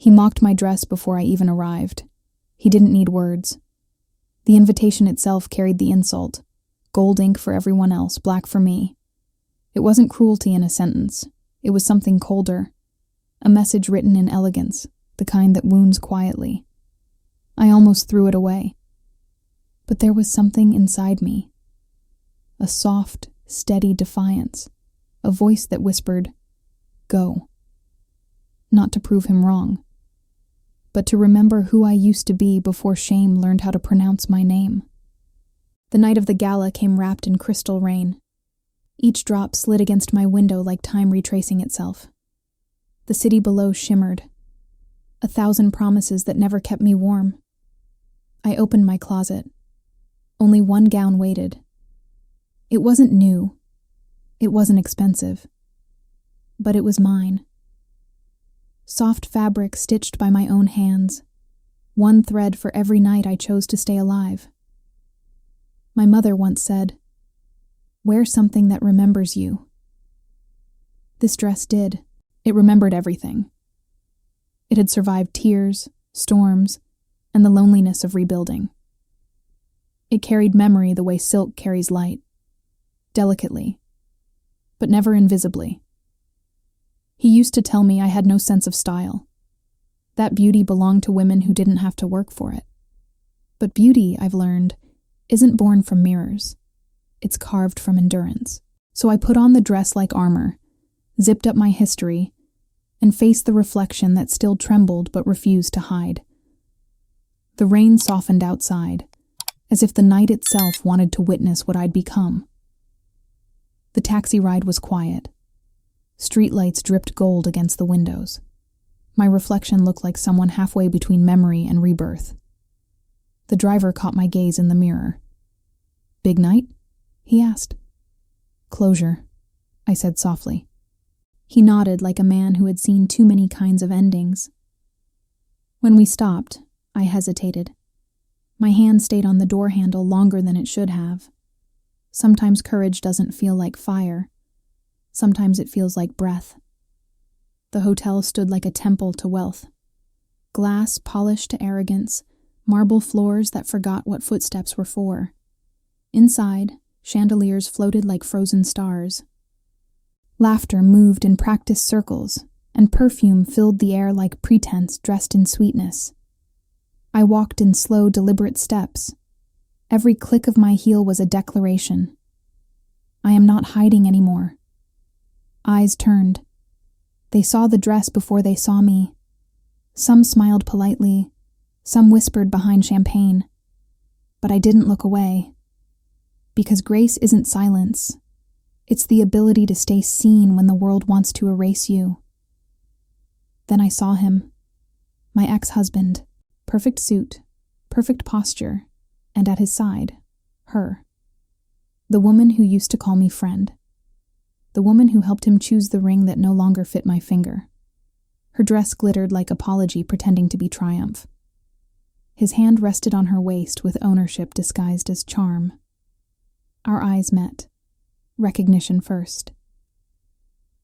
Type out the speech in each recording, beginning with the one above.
He mocked my dress before I even arrived. He didn't need words. The invitation itself carried the insult. Gold ink for everyone else, black for me. It wasn't cruelty in a sentence. It was something colder. A message written in elegance, the kind that wounds quietly. I almost threw it away. But there was something inside me. A soft, steady defiance. A voice that whispered, "Go." Not to prove him wrong, but to remember who I used to be before shame learned how to pronounce my name. The night of the gala came wrapped in crystal rain. Each drop slid against my window like time retracing itself. The city below shimmered. 1,000 promises that never kept me warm. I opened my closet. Only one gown waited. It wasn't new. It wasn't expensive. But it was mine. Soft fabric stitched by my own hands. One thread for every night I chose to stay alive. My mother once said, "Wear something that remembers you." This dress did. It remembered everything. It had survived tears, storms, and the loneliness of rebuilding. It carried memory the way silk carries light, delicately, but never invisibly. He used to tell me I had no sense of style. That beauty belonged to women who didn't have to work for it. But beauty, I've learned, isn't born from mirrors. It's carved from endurance. So I put on the dress like armor, zipped up my history, and faced the reflection that still trembled but refused to hide. The rain softened outside, as if the night itself wanted to witness what I'd become. The taxi ride was quiet. Streetlights dripped gold against the windows. My reflection looked like someone halfway between memory and rebirth. The driver caught my gaze in the mirror. "Big night?" he asked. "Closure," I said softly. He nodded like a man who had seen too many kinds of endings. When we stopped, I hesitated. My hand stayed on the door handle longer than it should have. Sometimes courage doesn't feel like fire. Sometimes it feels like breath. The hotel stood like a temple to wealth. Glass polished to arrogance, marble floors that forgot what footsteps were for. Inside, chandeliers floated like frozen stars. Laughter moved in practiced circles, and perfume filled the air like pretense dressed in sweetness. I walked in slow, deliberate steps. Every click of my heel was a declaration. I am not hiding anymore. Eyes turned. They saw the dress before they saw me. Some smiled politely, some whispered behind champagne. But I didn't look away. Because grace isn't silence. It's the ability to stay seen when the world wants to erase you. Then I saw him. My ex-husband. Perfect suit, perfect posture, and at his side, her. The woman who used to call me friend. The woman who helped him choose the ring that no longer fit my finger. Her dress glittered like apology pretending to be triumph. His hand rested on her waist with ownership disguised as charm. Our eyes met. Recognition first.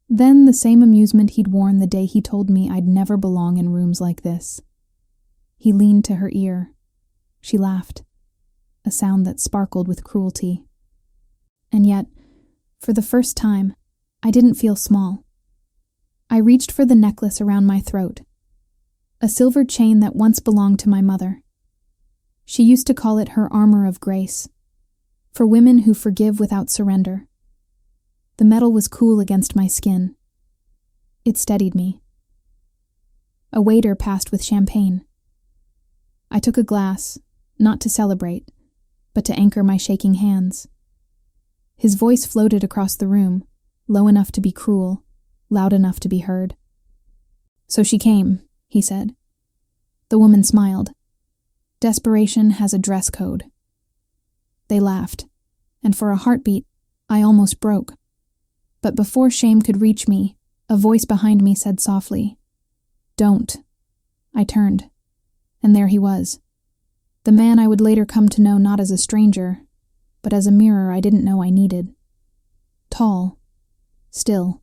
Then the same amusement he'd worn the day he told me I'd never belong in rooms like this. He leaned to her ear. She laughed, a sound that sparkled with cruelty. And yet, for the first time, I didn't feel small. I reached for the necklace around my throat, a silver chain that once belonged to my mother. She used to call it her armor of grace, for women who forgive without surrender. The metal was cool against my skin. It steadied me. A waiter passed with champagne. I took a glass, not to celebrate, but to anchor my shaking hands. His voice floated across the room, low enough to be cruel, loud enough to be heard. "So she came," he said. The woman smiled. Desperation has a dress code. They laughed, and for a heartbeat, I almost broke. But before shame could reach me, a voice behind me said softly, "Don't." I turned. And there he was. The man I would later come to know not as a stranger, but as a mirror I didn't know I needed. Tall. Still.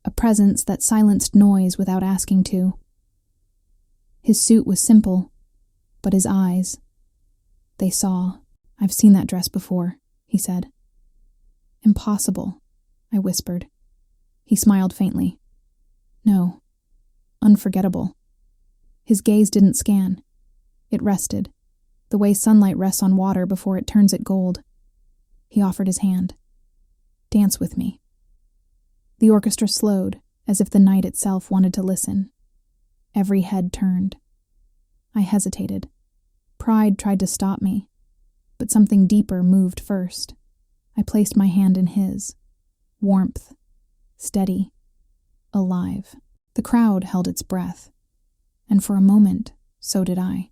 A presence that silenced noise without asking to. His suit was simple, but his eyes, they saw. "I've seen that dress before," he said. "Impossible," I whispered. He smiled faintly. "No, unforgettable." His gaze didn't scan. It rested, the way sunlight rests on water before it turns it gold. He offered his hand. "Dance with me." The orchestra slowed, as if the night itself wanted to listen. Every head turned. I hesitated. Pride tried to stop me, but something deeper moved first. I placed my hand in his. Warmth, steady, alive. The crowd held its breath, and for a moment, so did I.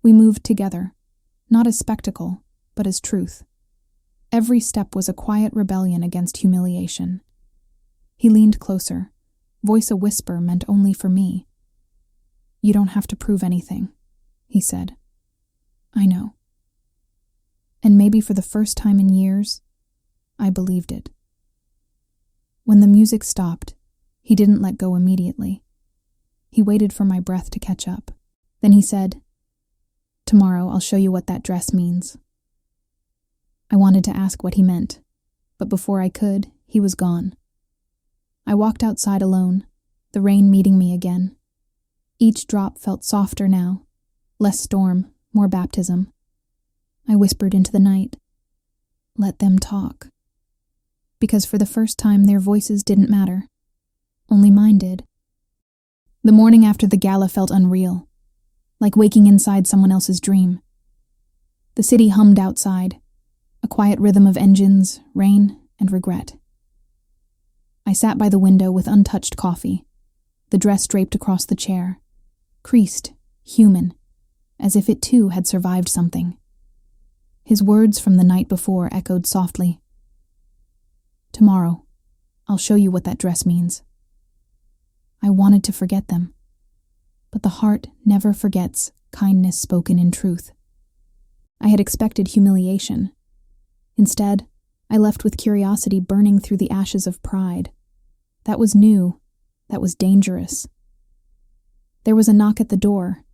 We moved together, not as spectacle, but as truth. Every step was a quiet rebellion against humiliation. He leaned closer, voice a whisper meant only for me. "You don't have to prove anything," he said. "I know." And maybe for the first time in years, I believed it. When the music stopped, he didn't let go immediately. He waited for my breath to catch up. Then he said, "Tomorrow I'll show you what that dress means." I wanted to ask what he meant, but before I could, he was gone. I walked outside alone, the rain meeting me again. Each drop felt softer now, less storm, more baptism. I whispered into the night, "Let them talk." Because for the first time their voices didn't matter. Only mine did. The morning after the gala felt unreal, like waking inside someone else's dream. The city hummed outside, a quiet rhythm of engines, rain, and regret. I sat by the window with untouched coffee, the dress draped across the chair, creased, human, as if it too had survived something. His words from the night before echoed softly. "Tomorrow, I'll show you what that dress means." I wanted to forget them, but the heart never forgets kindness spoken in truth. I had expected humiliation. Instead, I left with curiosity burning through the ashes of pride. That was new. That was dangerous. There was a knock at the door.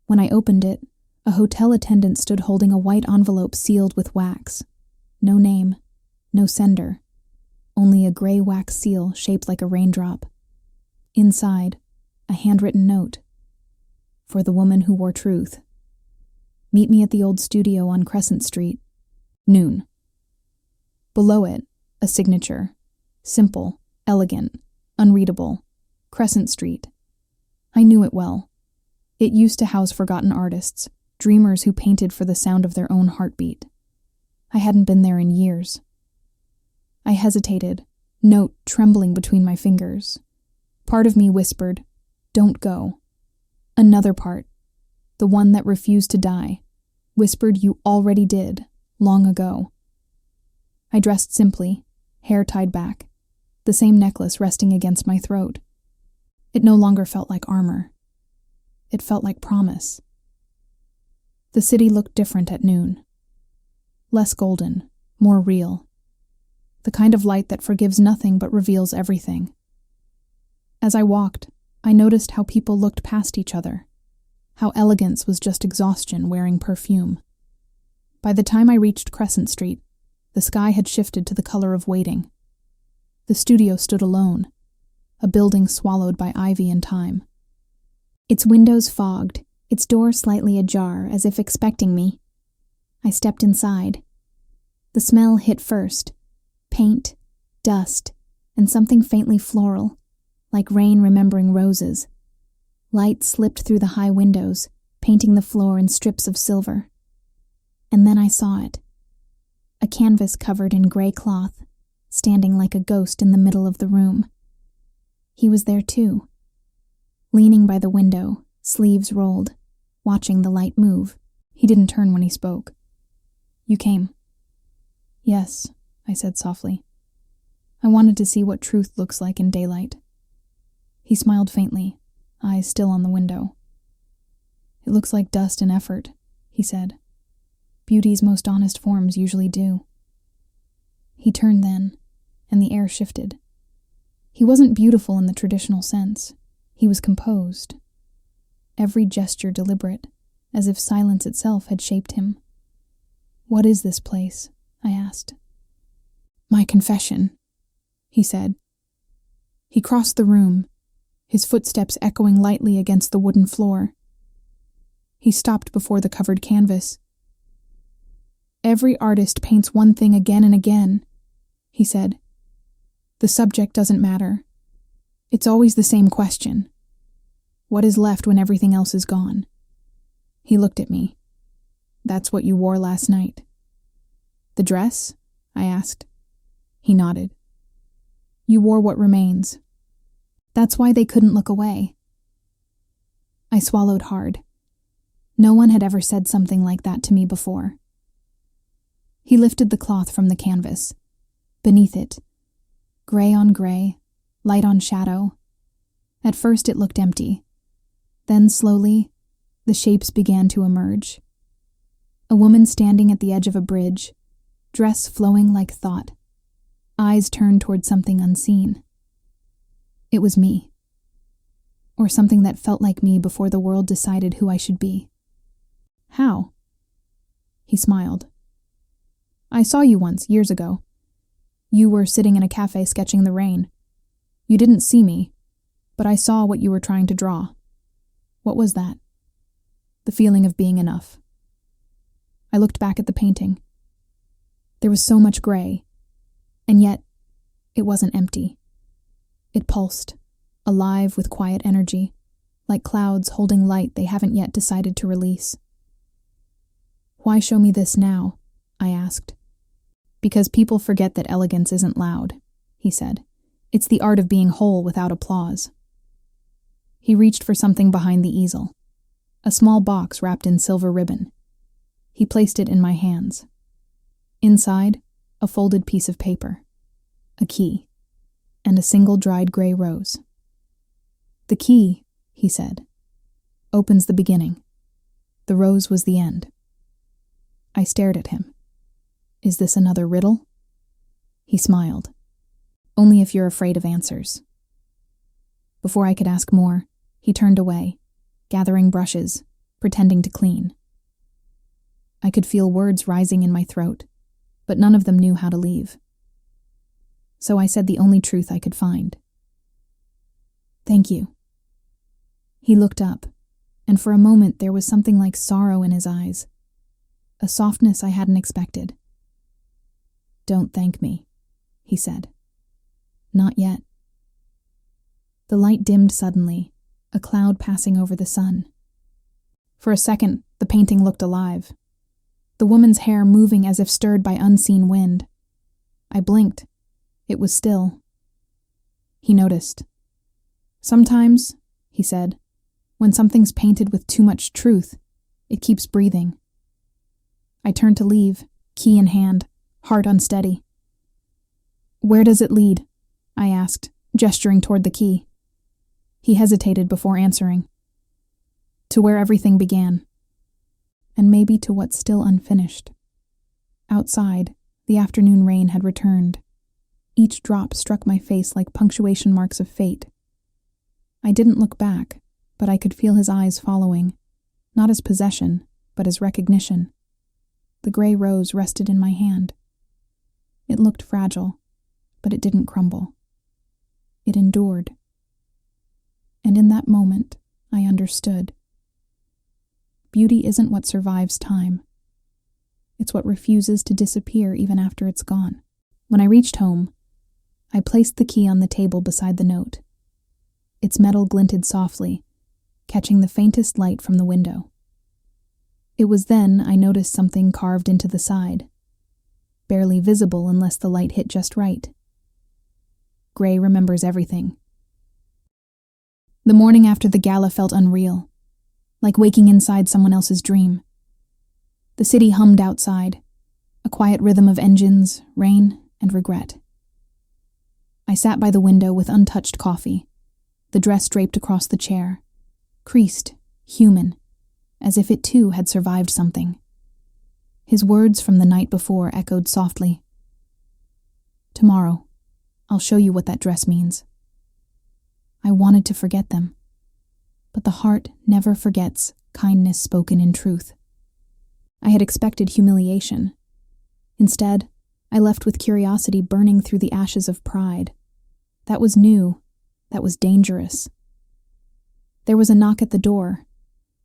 When I opened it, a hotel attendant stood holding a white envelope sealed with wax. No name, no sender, only a gray wax seal shaped like a raindrop. Inside, a handwritten note. For the woman who wore truth. Meet me at the old studio on Crescent Street. Noon. Below it, a signature. Simple, elegant, unreadable. Crescent Street. I knew it well. It used to house forgotten artists, dreamers who painted for the sound of their own heartbeat. I hadn't been there in years. I hesitated, note trembling between my fingers. Part of me whispered, "Don't go." Another part, the one that refused to die, whispered, "You already did, long ago." I dressed simply, hair tied back, the same necklace resting against my throat. It no longer felt like armor. It felt like promise. The city looked different at noon. Less golden, more real. The kind of light that forgives nothing but reveals everything. As I walked, I noticed how people looked past each other, how elegance was just exhaustion wearing perfume. By the time I reached Crescent Street, the sky had shifted to the color of waiting. The studio stood alone, a building swallowed by ivy and time. Its windows fogged, its door slightly ajar as if expecting me. I stepped inside. The smell hit first, paint, dust, and something faintly floral, like rain remembering roses. Light slipped through the high windows, painting the floor in strips of silver. And then I saw it. A canvas covered in gray cloth, standing like a ghost in the middle of the room. He was there too, leaning by the window, sleeves rolled, watching the light move. He didn't turn when he spoke. "You came." "Yes," I said softly. "I wanted to see what truth looks like in daylight." He smiled faintly, eyes still on the window. "It looks like dust and effort," he said. "Beauty's most honest forms usually do." He turned then, and the air shifted. He wasn't beautiful in the traditional sense. He was composed. every gesture deliberate, as if silence itself had shaped him. "What is this place?" I asked. "My confession," he said. He crossed the room, his footsteps echoing lightly against the wooden floor. He stopped before the covered canvas. "Every artist paints one thing again and again," he said. "The subject doesn't matter. It's always the same question. What is left when everything else is gone?" He looked at me. "That's what you wore last night." "The dress?" I asked. He nodded. "You wore what remains. That's why they couldn't look away." I swallowed hard. No one had ever said something like that to me before. He lifted the cloth from the canvas. Beneath it, gray on gray, light on shadow. At first it looked empty. Then slowly, the shapes began to emerge. A woman standing at the edge of a bridge, dress flowing like thought, eyes turned toward something unseen. It was me. Or something that felt like me before the world decided who I should be. "How?" He smiled. "I saw you once, years ago. You were sitting in a cafe sketching the rain. You didn't see me, but I saw what you were trying to draw. What was that?" "The feeling of being enough." I looked back at the painting. There was so much gray, and yet it wasn't empty. It pulsed, alive with quiet energy, like clouds holding light they haven't yet decided to release. "Why show me this now?" I asked. "Because people forget that elegance isn't loud," he said. "It's the art of being whole without applause." He reached for something behind the easel, a small box wrapped in silver ribbon. He placed it in my hands. Inside, a folded piece of paper, a key, and a single dried gray rose. "The key," he said, "opens the beginning. The rose was the end." I stared at him. "Is this another riddle?" He smiled. "Only if you're afraid of answers." Before I could ask more, he turned away, gathering brushes, pretending to clean. I could feel words rising in my throat, but none of them knew how to leave. So I said the only truth I could find. "Thank you." He looked up, and for a moment there was something like sorrow in his eyes, a softness I hadn't expected. "Don't thank me," he said. "Not yet." The light dimmed suddenly, a cloud passing over the sun. For a second, the painting looked alive, the woman's hair moving as if stirred by unseen wind. I blinked. It was still. He noticed. "Sometimes," he said, "when something's painted with too much truth, it keeps breathing." I turned to leave, key in hand, heart unsteady. "Where does it lead?" I asked, gesturing toward the key. He hesitated before answering. "To where everything began. And maybe to what's still unfinished." Outside, the afternoon rain had returned. Each drop struck my face like punctuation marks of fate. I didn't look back, but I could feel his eyes following, not as possession, but as recognition. The gray rose rested in my hand. It looked fragile, but it didn't crumble. It endured. And in that moment, I understood. Beauty isn't what survives time. It's what refuses to disappear even after it's gone. When I reached home, I placed the key on the table beside the note. Its metal glinted softly, catching the faintest light from the window. It was then I noticed something carved into the side, barely visible unless the light hit just right. Gray remembers everything. The morning after the gala felt unreal, like waking inside someone else's dream. The city hummed outside, a quiet rhythm of engines, rain, and regret. I sat by the window with untouched coffee, the dress draped across the chair, creased, human, as if it too had survived something. His words from the night before echoed softly. "Tomorrow, I'll show you what that dress means." I wanted to forget them. But the heart never forgets kindness spoken in truth. I had expected humiliation. Instead, I left with curiosity burning through the ashes of pride. That was new. That was dangerous. There was a knock at the door.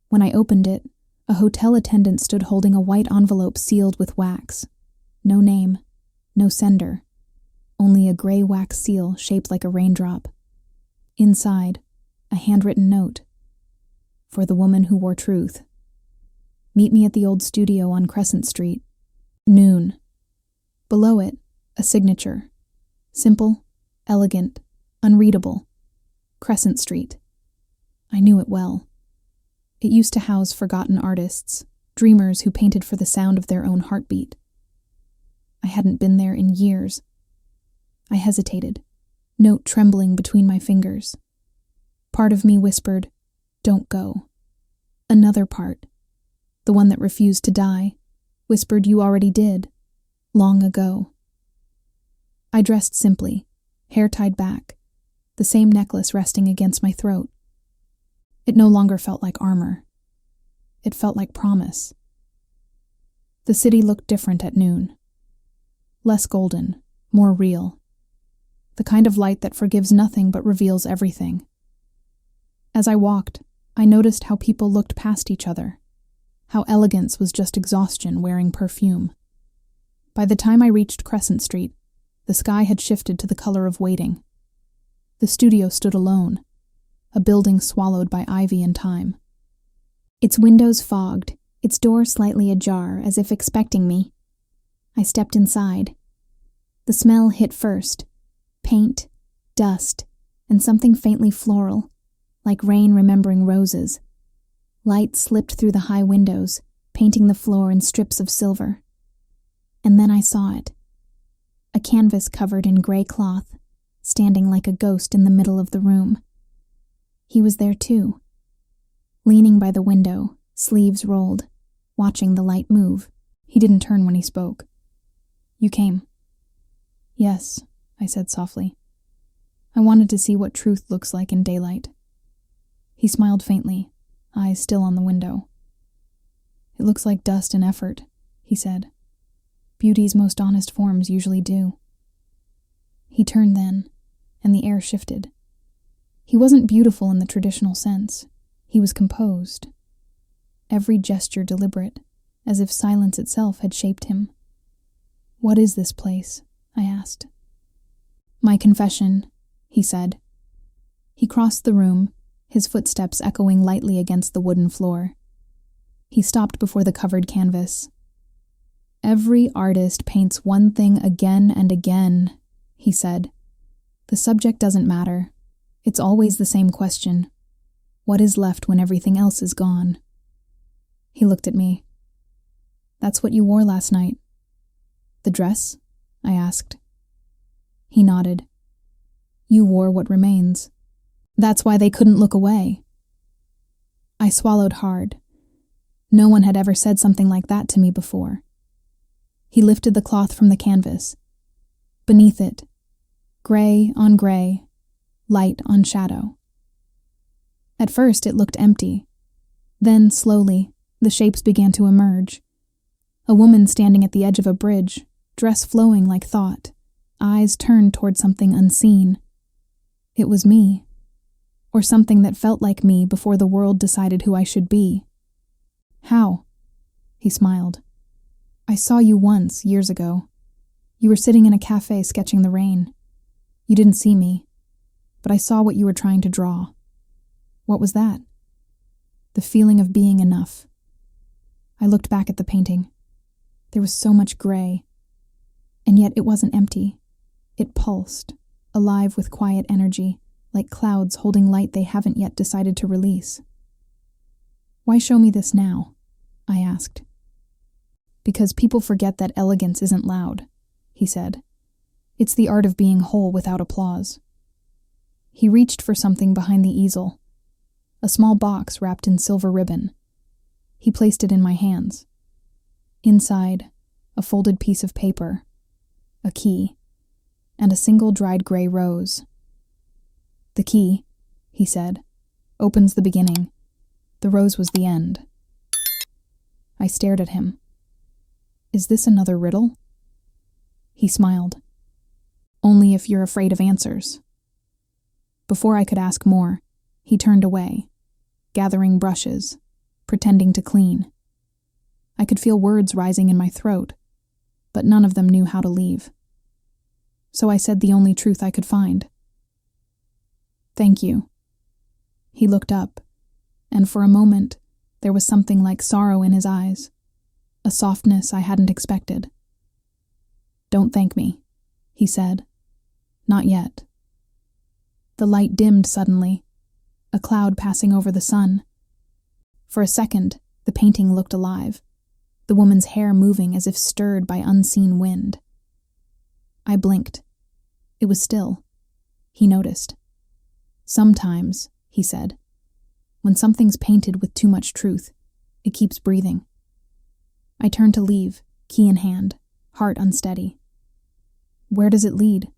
When I opened it, a hotel attendant stood holding a white envelope sealed with wax. No name, no sender, only a gray wax seal shaped like a raindrop. Inside, a handwritten note. For the woman who wore truth. Meet me at the old studio on Crescent Street. Noon. Below it, a signature. Simple, elegant, unreadable. Crescent Street. I knew it well. It used to house forgotten artists, dreamers who painted for the sound of their own heartbeat. I hadn't been there in years. I hesitated, note trembling between my fingers. Part of me whispered, "Don't go." Another part, the one that refused to die, whispered, "You already did, long ago." I dressed simply, hair tied back, the same necklace resting against my throat. It no longer felt like armor. It felt like promise. The city looked different at noon. Less golden, more real. The kind of light that forgives nothing but reveals everything. As I walked, I noticed how people looked past each other, how elegance was just exhaustion wearing perfume. By the time I reached Crescent Street, the sky had shifted to the color of waiting. The studio stood alone, a building swallowed by ivy and time. Its windows fogged, its door slightly ajar as if expecting me. I stepped inside. The smell hit first, paint, dust, and something faintly floral, like rain remembering roses. Light slipped through the high windows, painting the floor in strips of silver. And then I saw it. A canvas covered in gray cloth, standing like a ghost in the middle of the room. He was there too, leaning by the window, sleeves rolled, watching the light move. He didn't turn when he spoke. "You came." "Yes," I said softly. "I wanted to see what truth looks like in daylight." He smiled faintly, eyes still on the window. "It looks like dust and effort," he said. "Beauty's most honest forms usually do." He turned then, and the air shifted. He wasn't beautiful in the traditional sense. He was composed. Every gesture deliberate, as if silence itself had shaped him. "What is this place?" I asked. "My confession," he said. He crossed the room, his footsteps echoing lightly against the wooden floor. He stopped before the covered canvas. "Every artist paints one thing again and again," he said. "The subject doesn't matter. It's always the same question. What is left when everything else is gone?" He looked at me. "That's what you wore last night." "The dress?" I asked. He nodded. "You wore what remains. That's why they couldn't look away." I swallowed hard. No one had ever said something like that to me before. He lifted the cloth from the canvas. Beneath it, gray on gray, light on shadow. At first it looked empty. Then, slowly, the shapes began to emerge. A woman standing at the edge of a bridge, dress flowing like thought, eyes turned toward something unseen. It was me. Or something that felt like me before the world decided who I should be. "How?" He smiled. "I saw you once, years ago. You were sitting in a cafe sketching the rain. You didn't see me, but I saw what you were trying to draw." "What was that?" "The feeling of being enough." I looked back at the painting. There was so much gray. And yet it wasn't empty. It pulsed, alive with quiet energy, like clouds holding light they haven't yet decided to release. "Why show me this now?" I asked. "Because people forget that elegance isn't loud," he said. "It's the art of being whole without applause." He reached for something behind the easel, a small box wrapped in silver ribbon. He placed it in my hands. Inside, a folded piece of paper, a key, and a single dried gray rose. "The key," he said. opens the beginning. The rose was the end. I stared at him. Is this another riddle? He smiled. Only if you're afraid of answers. Before I could ask more, he turned away, gathering brushes, pretending to clean. I could feel words rising in my throat, but none of them knew how to leave. So I said the only truth I could find. Thank you. He looked up, and for a moment, there was something like sorrow in his eyes, a softness I hadn't expected. Don't thank me, he said. Not yet. The light dimmed suddenly, a cloud passing over the sun. For a second, the painting looked alive, the woman's hair moving as if stirred by unseen wind. I blinked. It was still. He noticed. Sometimes, he said, when something's painted with too much truth, it keeps breathing. I turned to leave, key in hand, heart unsteady. Where does it lead?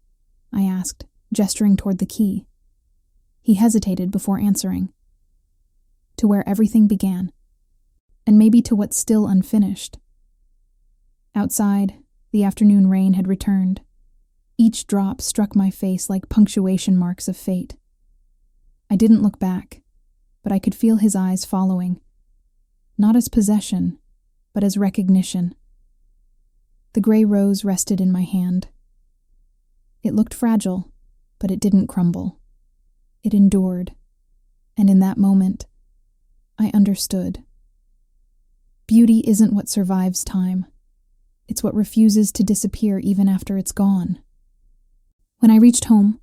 I asked, gesturing toward the key. He hesitated before answering. To where everything began, and maybe to what's still unfinished. Outside, the afternoon rain had returned. Each drop struck my face like punctuation marks of fate. I didn't look back, but I could feel his eyes following, not as possession, but as recognition. The gray rose rested in my hand. It looked fragile, but it didn't crumble. It endured, and in that moment, I understood. Beauty isn't what survives time. It's what refuses to disappear even after it's gone. When I reached home,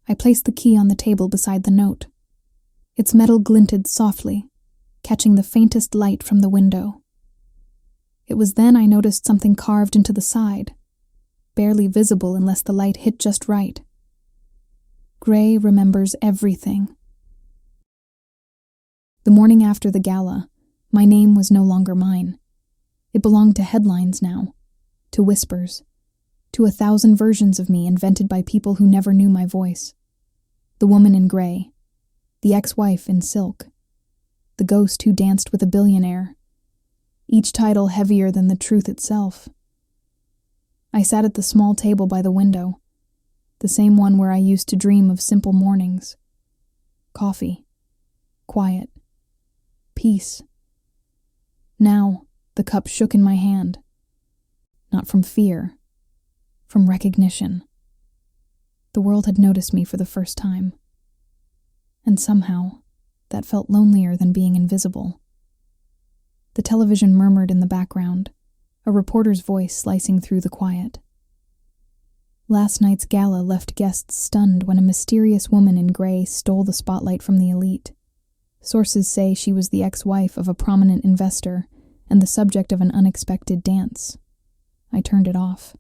I placed the key on the table beside the note. Its metal glinted softly, catching the faintest light from the window. It was then I noticed something carved into the side, barely visible unless the light hit just right. Gray remembers everything. The morning after the gala, my name was no longer mine. It belonged to headlines now, to whispers, to 1,000 versions of me invented by people who never knew my voice. The woman in gray, the ex-wife in silk, the ghost who danced with a billionaire, each title heavier than the truth itself. I sat at the small table by the window, the same one where I used to dream of simple mornings. Coffee, quiet, peace. Now, the cup shook in my hand, not from fear, from recognition. The world had noticed me for the first time, and somehow, that felt lonelier than being invisible. The television murmured in the background, a reporter's voice slicing through the quiet. Last night's gala left guests stunned when a mysterious woman in gray stole the spotlight from the elite. Sources say she was the ex-wife of a prominent investor and the subject of an unexpected dance. I turned it off.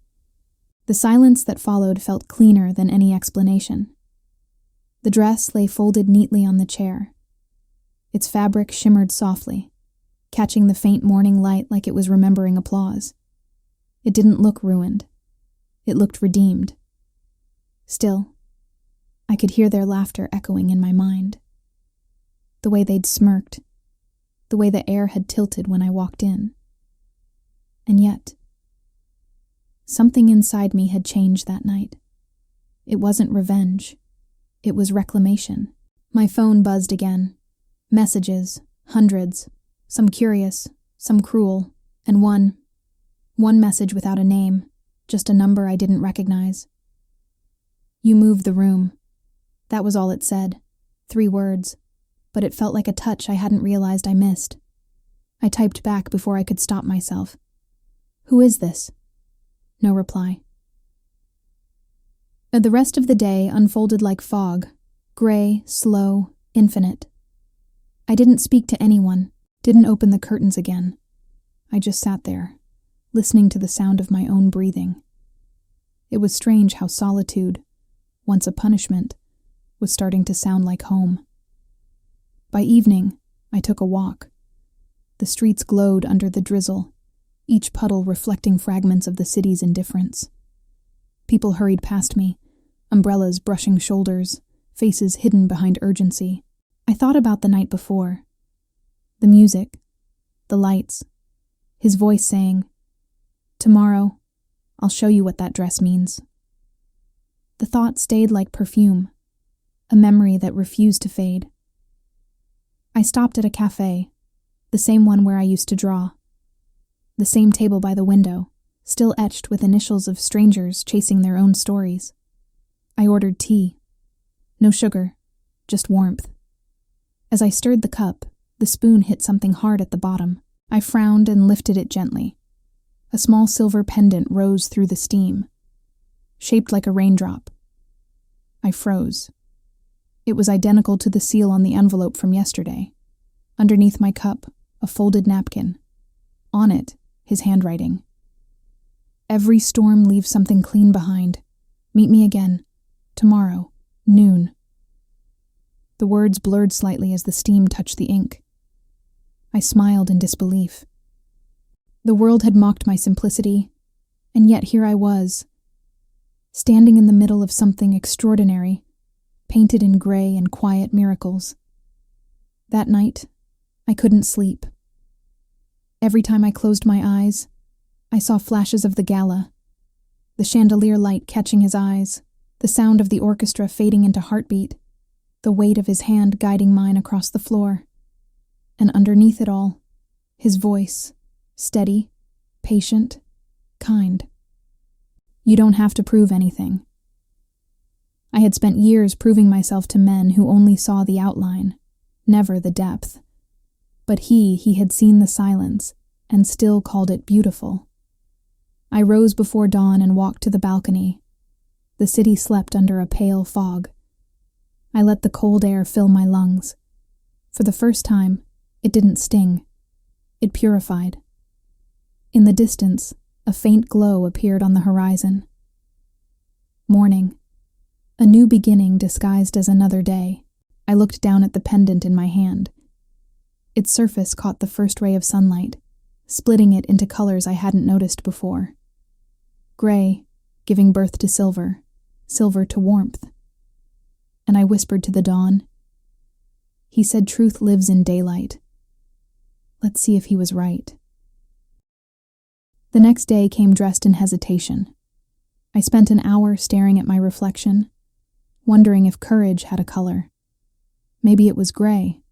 The silence that followed felt cleaner than any explanation. The dress lay folded neatly on the chair. Its fabric shimmered softly, catching the faint morning light like it was remembering applause. It didn't look ruined. It looked redeemed. Still, I could hear their laughter echoing in my mind. The way they'd smirked, the way the air had tilted when I walked in. And yet, something inside me had changed that night. It wasn't revenge. It was reclamation. My phone buzzed again. Messages, hundreds, some curious, some cruel, and one message without a name, just a number I didn't recognize. You moved the room. That was all it said. 3 words. But it felt like a touch I hadn't realized I missed. I typed back before I could stop myself. Who is this? No reply. The rest of the day unfolded like fog, gray, slow, infinite. I didn't speak to anyone, didn't open the curtains again. I just sat there, listening to the sound of my own breathing. It was strange how solitude, once a punishment, was starting to sound like home. By evening, I took a walk. The streets glowed under the drizzle, each puddle reflecting fragments of the city's indifference. People hurried past me, umbrellas brushing shoulders, faces hidden behind urgency. I thought about the night before. The music, the lights, his voice saying, "Tomorrow, I'll show you what that dress means." The thought stayed like perfume, a memory that refused to fade. I stopped at a cafe, the same one where I used to draw. The same table by the window, still etched with initials of strangers chasing their own stories. I ordered tea. No sugar, just warmth. As I stirred the cup, the spoon hit something hard at the bottom. I frowned and lifted it gently. A small silver pendant rose through the steam, shaped like a raindrop. I froze. It was identical to the seal on the envelope from yesterday. Underneath my cup, a folded napkin. On it, his handwriting. "Every storm leaves something clean behind. Meet me again. Tomorrow, noon." The words blurred slightly as the steam touched the ink. I smiled in disbelief. The world had mocked my simplicity, and yet here I was, standing in the middle of something extraordinary, painted in gray and quiet miracles. That night, I couldn't sleep. Every time I closed my eyes, I saw flashes of the Gala, the chandelier light catching his eyes, the sound of the orchestra fading into heartbeat, the weight of his hand guiding mine across the floor. And underneath it all, his voice, steady, patient, kind. "You don't have to prove anything." I had spent years proving myself to men who only saw the outline, never the depth. But he had seen the silence, and still called it beautiful. I rose before dawn and walked to the balcony. The city slept under a pale fog. I let the cold air fill my lungs. For the first time, it didn't sting. It purified. In the distance, a faint glow appeared on the horizon. Morning. A new beginning disguised as another day. I looked down at the pendant in my hand. Its surface caught the first ray of sunlight, splitting it into colors I hadn't noticed before. Gray, giving birth to silver, silver to warmth. And I whispered to the dawn, "He said truth lives in daylight." Let's see if he was right. The next day came dressed in hesitation. I spent an hour staring at my reflection, wondering if courage had a color. Maybe it was gray.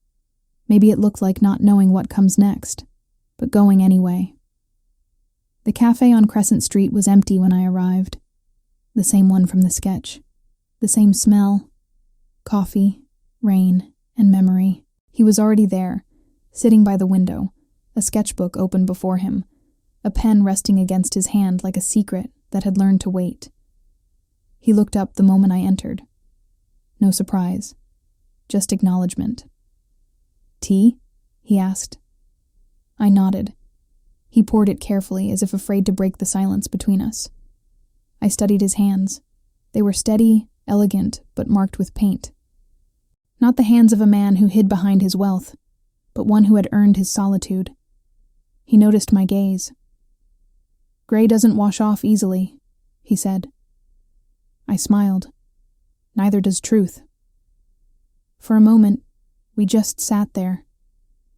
Maybe it looked like not knowing what comes next, but going anyway. The cafe on Crescent Street was empty when I arrived. The same one from the sketch. The same smell. Coffee, rain, and memory. He was already there, sitting by the window, a sketchbook open before him, a pen resting against his hand like a secret that had learned to wait. He looked up the moment I entered. No surprise, just acknowledgement. "Tea?" he asked. I nodded. He poured it carefully, as if afraid to break the silence between us. I studied his hands. They were steady, elegant, but marked with paint. Not the hands of a man who hid behind his wealth, but one who had earned his solitude. He noticed my gaze. "Gray doesn't wash off easily," he said. I smiled. Neither does truth. For a moment, we just sat there,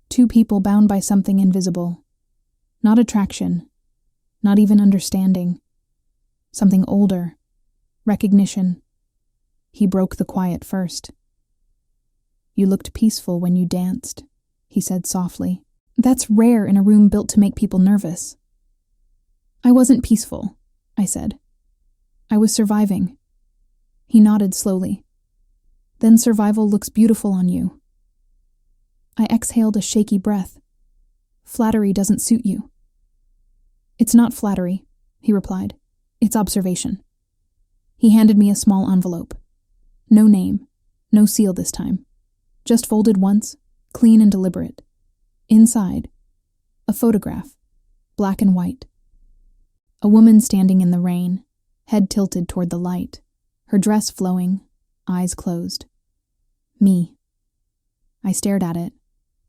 two people bound by something invisible. Not attraction, not even understanding. Something older, recognition. He broke the quiet first. "You looked peaceful when you danced," he said softly. "That's rare in a room built to make people nervous." "I wasn't peaceful," I said. "I was surviving." He nodded slowly. "Then survival looks beautiful on you." I exhaled a shaky breath. "Flattery doesn't suit you." "It's not flattery," he replied. "It's observation." He handed me a small envelope. No name, no seal this time. Just folded once, clean and deliberate. Inside, a photograph, black and white. A woman standing in the rain, head tilted toward the light, her dress flowing, eyes closed. Me. I stared at it,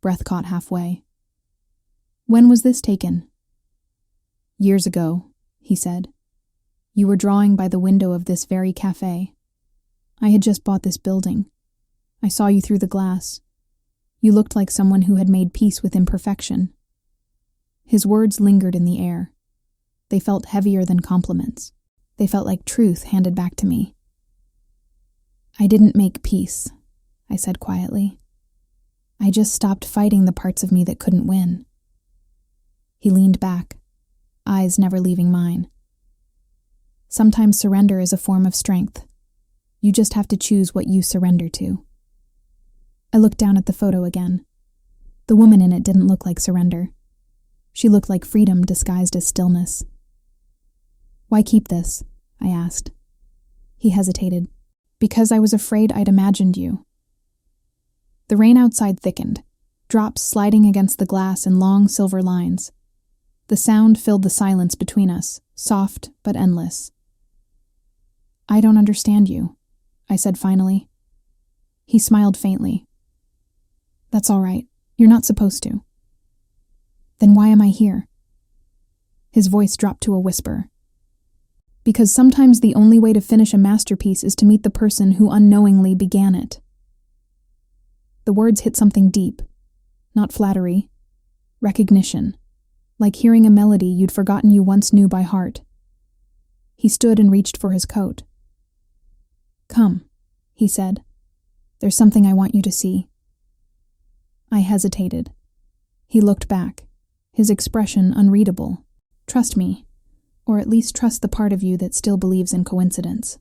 breath caught halfway. "When was this taken?" "Years ago," he said. "You were drawing by the window of this very cafe. I had just bought this building. I saw you through the glass, You looked like someone who had made peace with imperfection." His words lingered in the air. They felt heavier than compliments. They felt like truth handed back to me. "I didn't make peace," I said quietly. "I just stopped fighting the parts of me that couldn't win." He leaned back, eyes never leaving mine. "Sometimes surrender is a form of strength. You just have to choose what you surrender to." I looked down at the photo again. The woman in it didn't look like surrender. She looked like freedom disguised as stillness. "Why keep this?" I asked. He hesitated. "Because I was afraid I'd imagined you." The rain outside thickened, drops sliding against the glass in long silver lines. The sound filled the silence between us, soft but endless. "I don't understand you," I said finally. He smiled faintly. "That's all right. You're not supposed to." "Then why am I here?" His voice dropped to a whisper. "Because sometimes the only way to finish a masterpiece is to meet the person who unknowingly began it." The words hit something deep, not flattery, recognition, like hearing a melody you'd forgotten you once knew by heart. He stood and reached for his coat. "Come," he said. "There's something I want you to see." I hesitated. He looked back, his expression unreadable. "Trust me, or at least trust the part of you that still believes in coincidence."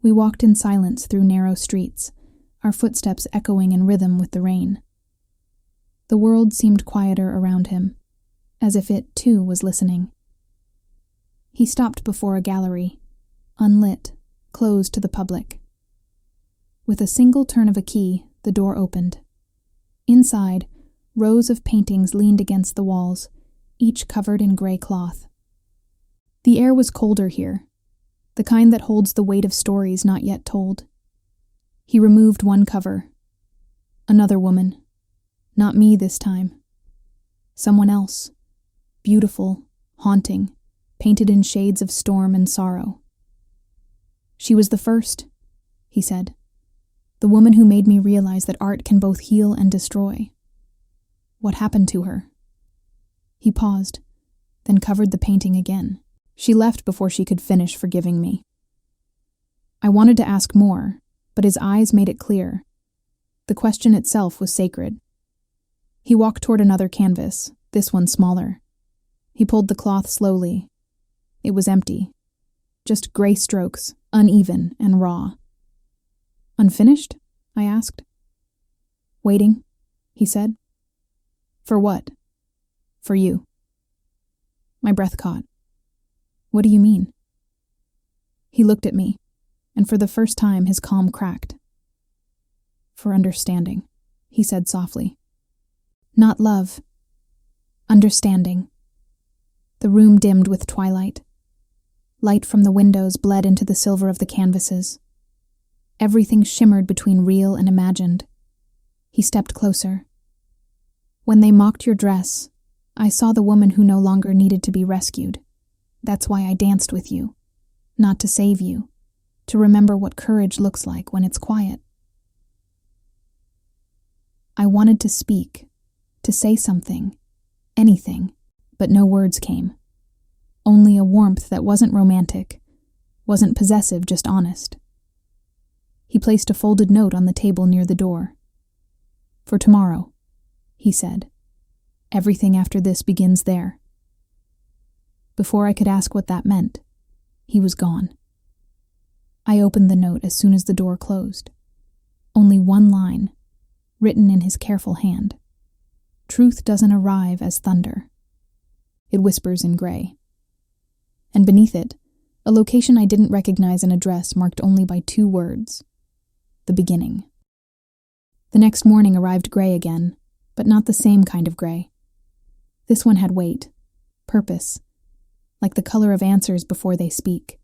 We walked in silence through narrow streets, our footsteps echoing in rhythm with the rain. The world seemed quieter around him, as if it, too, was listening. He stopped before a gallery, unlit, closed to the public. With a single turn of a key, the door opened. Inside, rows of paintings leaned against the walls, each covered in gray cloth. The air was colder here, the kind that holds the weight of stories not yet told. He removed one cover. Another woman. Not me this time. Someone else. Beautiful, haunting, painted in shades of storm and sorrow. "She was the first," he said. "The woman who made me realize that art can both heal and destroy." "What happened to her?" He paused, then covered the painting again. "She left before she could finish forgiving me." I wanted to ask more, but his eyes made it clear. The question itself was sacred. He walked toward another canvas, this one smaller. He pulled the cloth slowly. It was empty. Just gray strokes, uneven and raw. "Unfinished?" I asked. "Waiting," he said. "For what?" "For you." My breath caught. "What do you mean?" He looked at me, and for the first time his calm cracked. "For understanding," he said softly. "Not love. Understanding." The room dimmed with twilight. Light from the windows bled into the silver of the canvases. Everything shimmered between real and imagined. He stepped closer. "When they mocked your dress, I saw the woman who no longer needed to be rescued. That's why I danced with you. Not to save you. To remember what courage looks like when it's quiet." I wanted to speak, to say something, anything, but no words came. Only a warmth that wasn't romantic, wasn't possessive, just honest. He placed a folded note on the table near the door. "For tomorrow," he said. "Everything after this begins there." Before I could ask what that meant, he was gone. I opened the note as soon as the door closed. Only one line, written in his careful hand. "Truth doesn't arrive as thunder. It whispers in gray." And beneath it, a location I didn't recognize an address marked only by 2 words. The beginning. The next morning arrived gray again, but not the same kind of gray. This one had weight, purpose, like the color of answers before they speak.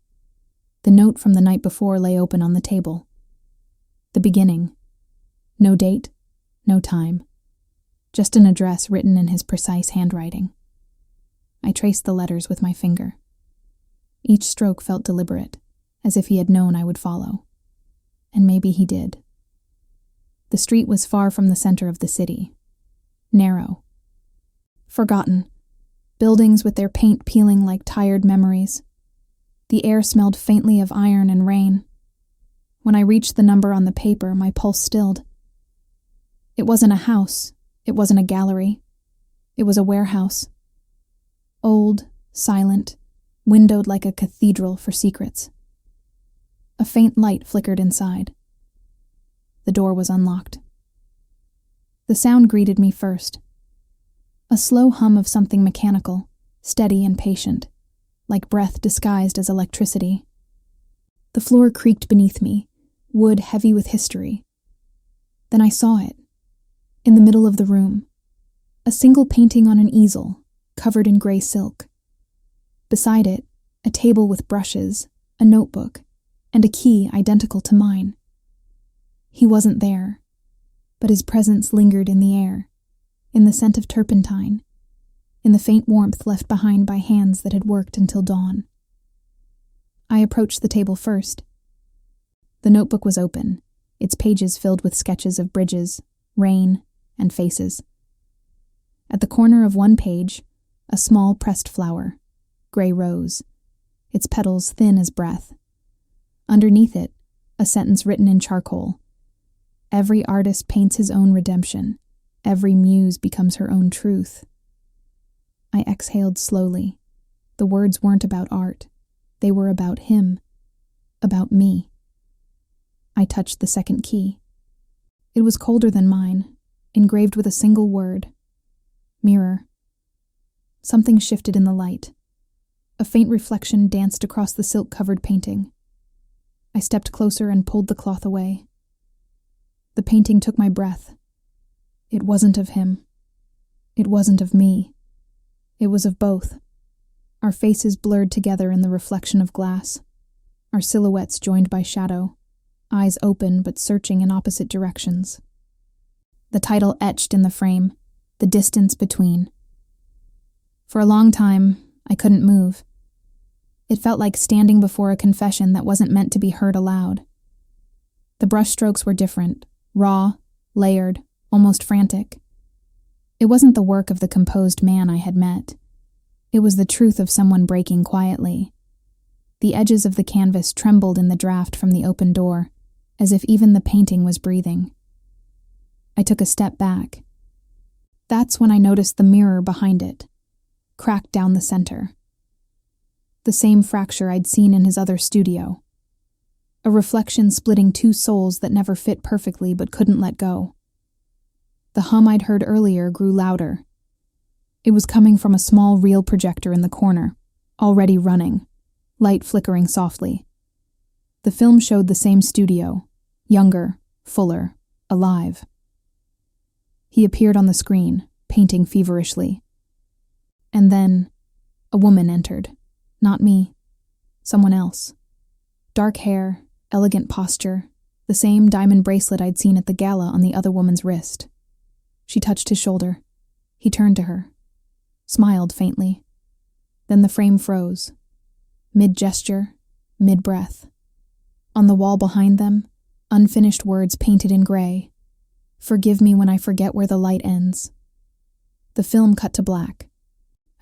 The note from the night before lay open on the table. The beginning. No date, no time. Just an address written in his precise handwriting. I traced the letters with my finger. Each stroke felt deliberate, as if he had known I would follow. And maybe he did. The The street was far from the center of the city. Narrow. Forgotten. Buildings with their paint peeling like tired memories. The air smelled faintly of iron and rain. When I reached the number on the paper, my pulse stilled. It wasn't a house. It wasn't a gallery. It was a warehouse. Old, silent, windowed like a cathedral for secrets. A faint light flickered inside. The door was unlocked. The sound greeted me first. A slow hum of something mechanical, steady and patient, like breath disguised as electricity. The floor creaked beneath me, wood heavy with history. Then I saw it, in the middle of the room, a single painting on an easel, covered in gray silk. Beside it, a table with brushes, a notebook, and a key identical to mine. He wasn't there, but his presence lingered in the air, in the scent of turpentine, in the faint warmth left behind by hands that had worked until dawn. I approached the table first. The notebook was open, its pages filled with sketches of bridges, rain, and faces. At the corner of one page, a small pressed flower, gray rose, its petals thin as breath. Underneath it, a sentence written in charcoal. Every artist paints his own redemption. Every muse becomes her own truth. I exhaled slowly. The words weren't about art. They were about him. About me. I touched the second key. It was colder than mine, engraved with a single word. Mirror. Something shifted in the light. A faint reflection danced across the silk-covered painting. I stepped closer and pulled the cloth away. The painting took my breath. It wasn't of him. It wasn't of me. It was of both. Our faces blurred together in the reflection of glass. Our silhouettes joined by shadow, eyes open but searching in opposite directions. The title etched in the frame, The Distance Between. For a long time, I couldn't move. It felt like standing before a confession that wasn't meant to be heard aloud. The brushstrokes were different, raw, layered, almost frantic. It wasn't the work of the composed man I had met. It was the truth of someone breaking quietly. The edges of the canvas trembled in the draft from the open door, as if even the painting was breathing. I took a step back. That's when I noticed the mirror behind it, cracked down the center. The same fracture I'd seen in his other studio. A reflection splitting two souls that never fit perfectly but couldn't let go. The hum I'd heard earlier grew louder. It was coming from a small reel projector in the corner, already running, light flickering softly. The film showed the same studio, younger, fuller, alive. He appeared on the screen, painting feverishly. And then, a woman entered. Not me. Someone else. Dark hair, elegant posture, the same diamond bracelet I'd seen at the Gala on the other woman's wrist. She touched his shoulder. He turned to her, smiled faintly. Then the frame froze. Mid-gesture, mid-breath. On the wall behind them, unfinished words painted in gray. Forgive me when I forget where the light ends. The film cut to black.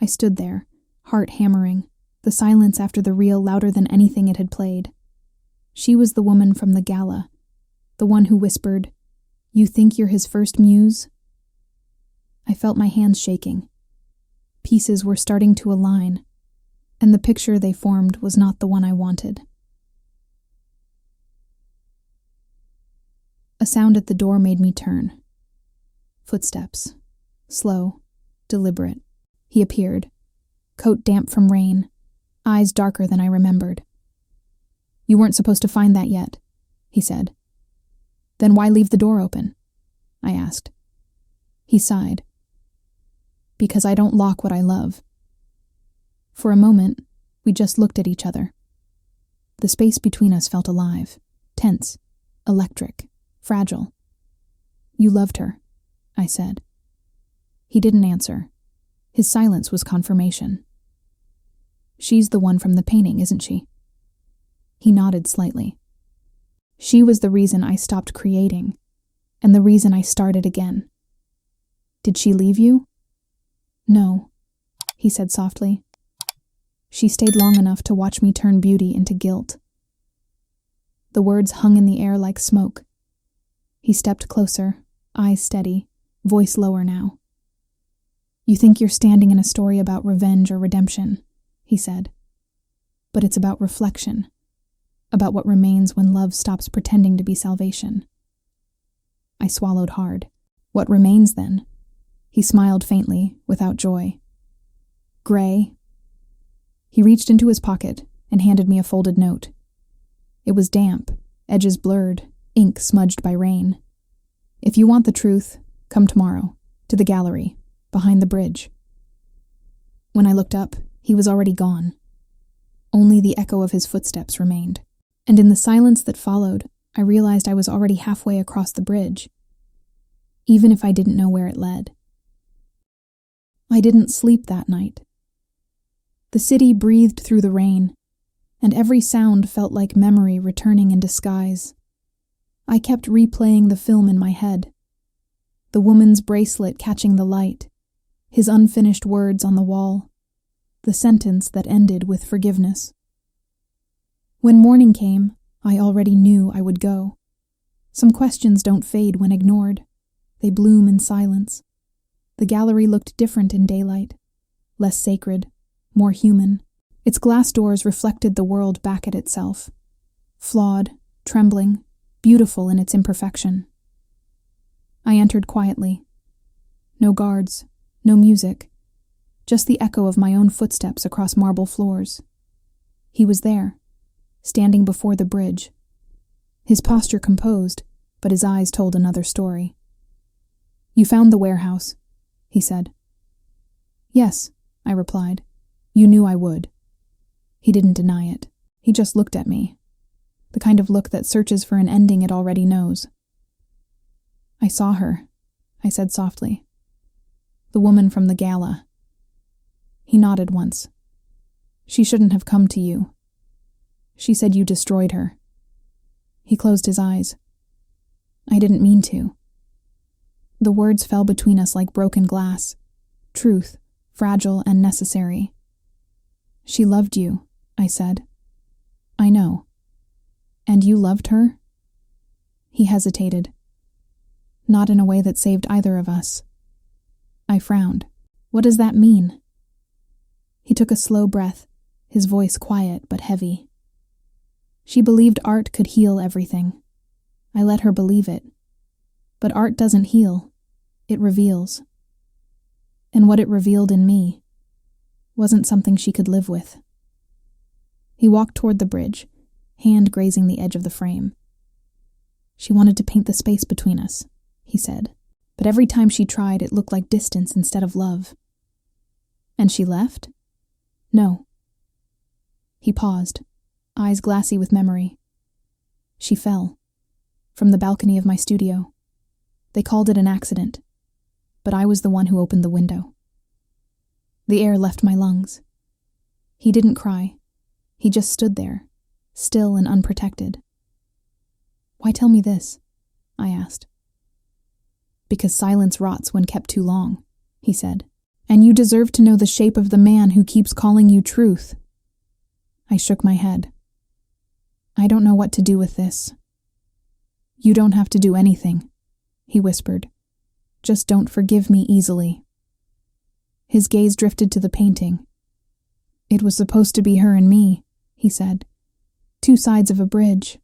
I stood there, heart hammering, the silence after the reel louder than anything it had played. She was the woman from the Gala, the one who whispered, "You think you're his first muse?" I felt my hands shaking. Pieces were starting to align, and the picture they formed was not the one I wanted. A sound at the door made me turn. Footsteps. Slow, deliberate. He appeared, coat damp from rain, eyes darker than I remembered. "You weren't supposed to find that yet," he said. "Then why leave the door open?" I asked. He sighed. "Because I don't lock what I love." For a moment, we just looked at each other. The space between us felt alive, tense, electric, fragile. "You loved her," I said. He didn't answer. His silence was confirmation. "She's the one from the painting, isn't she?" He nodded slightly. "She was the reason I stopped creating, and the reason I started again. Did she leave you? No, he said softly. She stayed long enough to watch me turn beauty into guilt. The words hung in the air like smoke. He stepped closer, eyes steady, voice lower now. You think you're standing in a story about revenge or redemption, he said. But it's about reflection, about what remains when love stops pretending to be salvation. I swallowed hard. What remains then? He smiled faintly, without joy. Gray. He reached into his pocket and handed me a folded note. It was damp, edges blurred, ink smudged by rain. If you want the truth, come tomorrow, to the gallery, behind the bridge. When I looked up, he was already gone. Only the echo of his footsteps remained, and in the silence that followed, I realized I was already halfway across the bridge, even if I didn't know where it led. I didn't sleep that night. The city breathed through the rain, and every sound felt like memory returning in disguise. I kept replaying the film in my head. The woman's bracelet catching the light, his unfinished words on the wall, the sentence that ended with forgiveness. When morning came, I already knew I would go. Some questions don't fade when ignored. They bloom in silence. The gallery looked different in daylight, less sacred, more human. Its glass doors reflected the world back at itself, flawed, trembling, beautiful in its imperfection. I entered quietly. No guards, no music, just the echo of my own footsteps across marble floors. He was there, standing before the bridge. His posture composed, but his eyes told another story. You found the warehouse, he said. Yes, I replied. You knew I would. He didn't deny it. He just looked at me, the kind of look that searches for an ending it already knows. I saw her, I said softly. The woman from the Gala. He nodded once. She shouldn't have come to you. She said you destroyed her. He closed his eyes. I didn't mean to. The words fell between us like broken glass. Truth, fragile and necessary. She loved you, I said. I know. And you loved her? He hesitated. Not in a way that saved either of us. I frowned. What does that mean? He took a slow breath, his voice quiet but heavy. She believed art could heal everything. I let her believe it. But art doesn't heal. It reveals. And what it revealed in me wasn't something she could live with. He walked toward the bridge, hand grazing the edge of the frame. She wanted to paint the space between us, he said, but every time she tried, it looked like distance instead of love. And she left? No. He paused, eyes glassy with memory. She fell, from the balcony of my studio. They called it an accident, but I was the one who opened the window. The air left my lungs. He didn't cry. He just stood there, still and unprotected. Why tell me this? I asked. Because silence rots when kept too long, he said, and you deserve to know the shape of the man who keeps calling you truth. I shook my head. I don't know what to do with this. You don't have to do anything, he whispered. Just don't forgive me easily. His gaze drifted to the painting. It was supposed to be her and me, he said. Two sides of a bridge.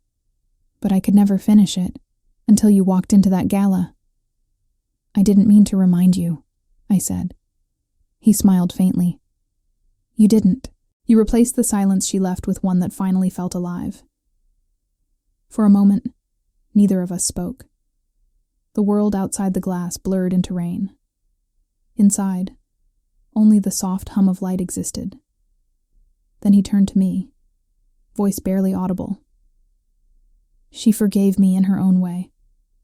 But I could never finish it, until you walked into that gala. I didn't mean to remind you, I said. He smiled faintly. You didn't. You replaced the silence she left with one that finally felt alive. For a moment, neither of us spoke. The world outside the glass blurred into rain. Inside, only the soft hum of light existed. Then he turned to me, voice barely audible. She forgave me in her own way.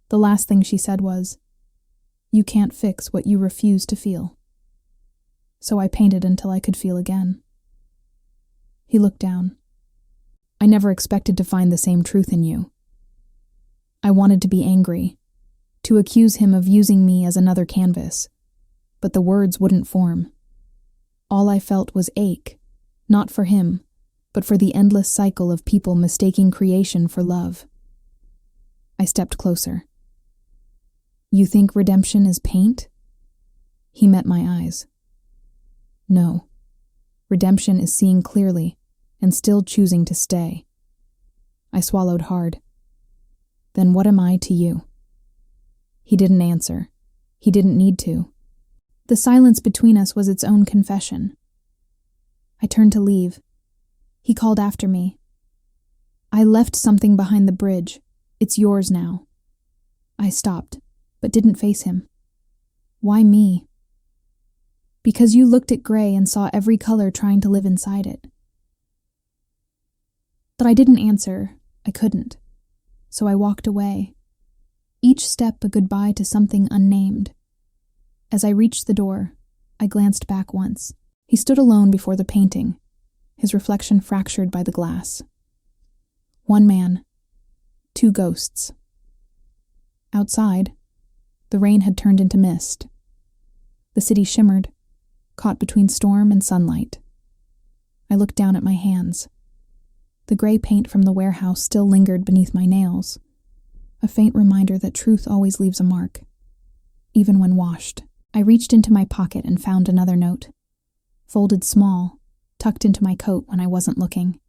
The last thing she said was, "You can't fix what you refuse to feel." So I painted until I could feel again. He looked down. I never expected to find the same truth in you. I wanted to be angry, to accuse him of using me as another canvas, but the words wouldn't form. All I felt was ache, not for him, but for the endless cycle of people mistaking creation for love. I stepped closer. You think redemption is paint? He met my eyes. No. Redemption is seeing clearly and still choosing to stay. I swallowed hard. Then what am I to you? He didn't answer. He didn't need to. The silence between us was its own confession. I turned to leave. He called after me. I left something behind the bridge. It's yours now. I stopped, but didn't face him. Why me? Because you looked at gray and saw every color trying to live inside it. But I didn't answer. I couldn't. So I walked away. Each step a goodbye to something unnamed. As I reached the door, I glanced back once. He stood alone before the painting, his reflection fractured by the glass. One man, two ghosts. Outside, the rain had turned into mist. The city shimmered, caught between storm and sunlight. I looked down at my hands. The gray paint from the warehouse still lingered beneath my nails, a faint reminder that truth always leaves a mark, even when washed. I reached into my pocket and found another note, folded small, tucked into my coat when I wasn't looking.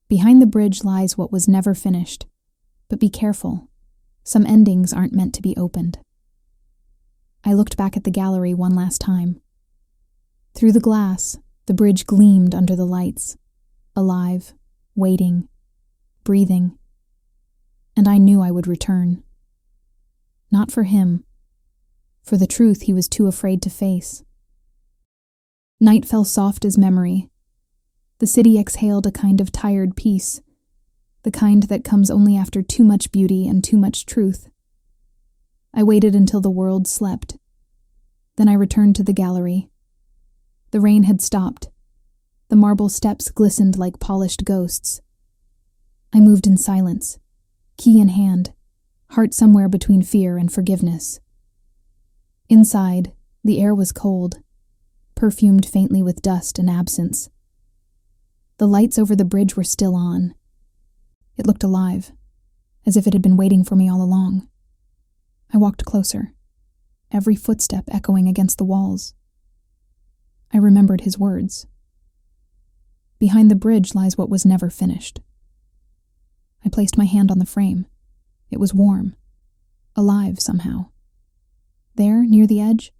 Behind the bridge lies what was never finished, but be careful. Some endings aren't meant to be opened. I looked back at the gallery one last time. Through the glass, the bridge gleamed under the lights, alive, waiting, breathing. And I knew I would return. Not for him, for the truth he was too afraid to face. Night fell soft as memory. The city exhaled a kind of tired peace, the kind that comes only after too much beauty and too much truth. I waited until the world slept. Then I returned to the gallery. The rain had stopped. The marble steps glistened like polished ghosts. I moved in silence, key in hand, heart somewhere between fear and forgiveness. Inside, the air was cold, perfumed faintly with dust and absence. The lights over the bridge were still on. It looked alive, as if it had been waiting for me all along. I walked closer, every footstep echoing against the walls. I remembered his words. Behind the bridge lies what was never finished. I placed my hand on the frame. It was warm, alive somehow. There, near the edge,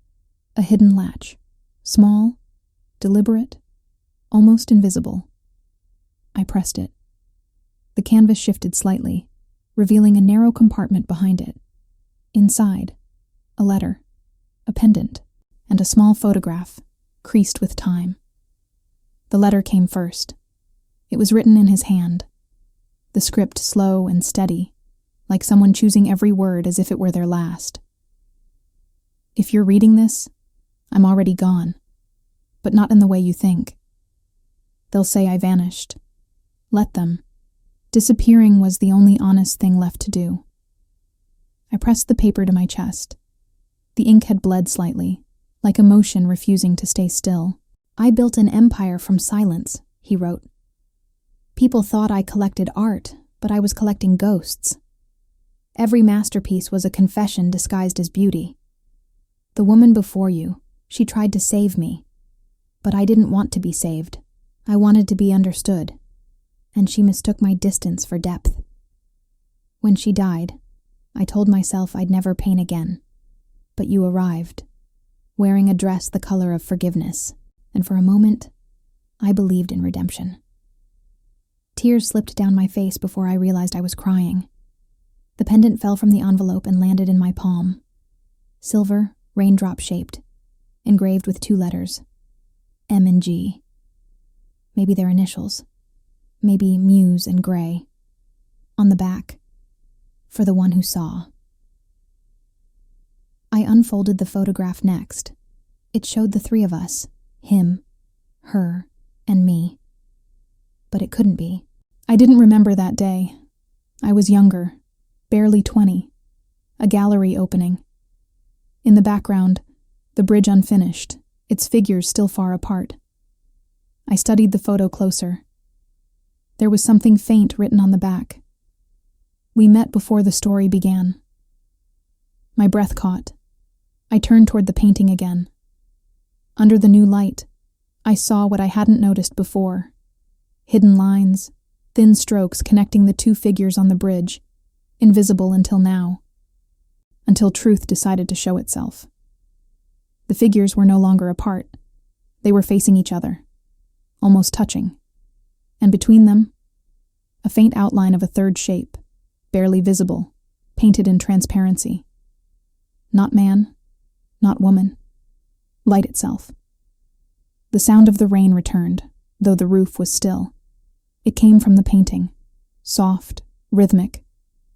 a hidden latch, small, deliberate, almost invisible. I pressed it. The canvas shifted slightly, revealing a narrow compartment behind it. Inside, a letter, a pendant, and a small photograph, creased with time. The letter came first. It was written in his hand, the script slow and steady, like someone choosing every word as if it were their last. If you're reading this, I'm already gone, but not in the way you think. They'll say I vanished. Let them. Disappearing was the only honest thing left to do. I pressed the paper to my chest. The ink had bled slightly, like emotion refusing to stay still. I built an empire from silence, he wrote. People thought I collected art, but I was collecting ghosts. Every masterpiece was a confession disguised as beauty. The woman before you, she tried to save me. But I didn't want to be saved. I wanted to be understood. And she mistook my distance for depth. When she died, I told myself I'd never paint again. But you arrived, wearing a dress the color of forgiveness, and for a moment, I believed in redemption. Tears slipped down my face before I realized I was crying. The pendant fell from the envelope and landed in my palm. Silver, raindrop-shaped, engraved with 2 letters, M and G. Maybe their initials. Maybe Muse and Gray. On the back, for the one who saw. I unfolded the photograph next. It showed the 3 of us, him, her, and me. But it couldn't be. I didn't remember that day. I was younger, barely 20, a gallery opening. In the background, the bridge unfinished, its figures still far apart. I studied the photo closer. There was something faint written on the back. We met before the story began. My breath caught. I turned toward the painting again. Under the new light, I saw what I hadn't noticed before. Hidden lines, thin strokes connecting the two figures on the bridge, invisible until now. Until truth decided to show itself. The figures were no longer apart. They were facing each other, almost touching. And between them, a faint outline of a third shape, barely visible, painted in transparency. Not man, not woman. Light itself. The sound of the rain returned, though the roof was still. It came from the painting, soft, rhythmic,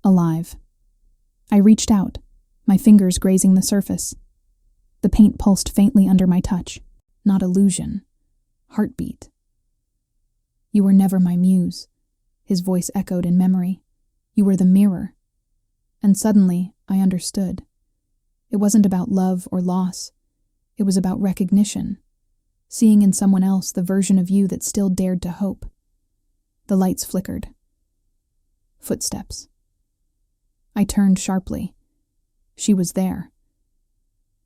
alive. I reached out, my fingers grazing the surface. The paint pulsed faintly under my touch. Not illusion, heartbeat. You were never my muse, his voice echoed in memory. You were the mirror. And suddenly, I understood. It wasn't about love or loss. It was about recognition, seeing in someone else the version of you that still dared to hope. The lights flickered. Footsteps. I turned sharply. She was there.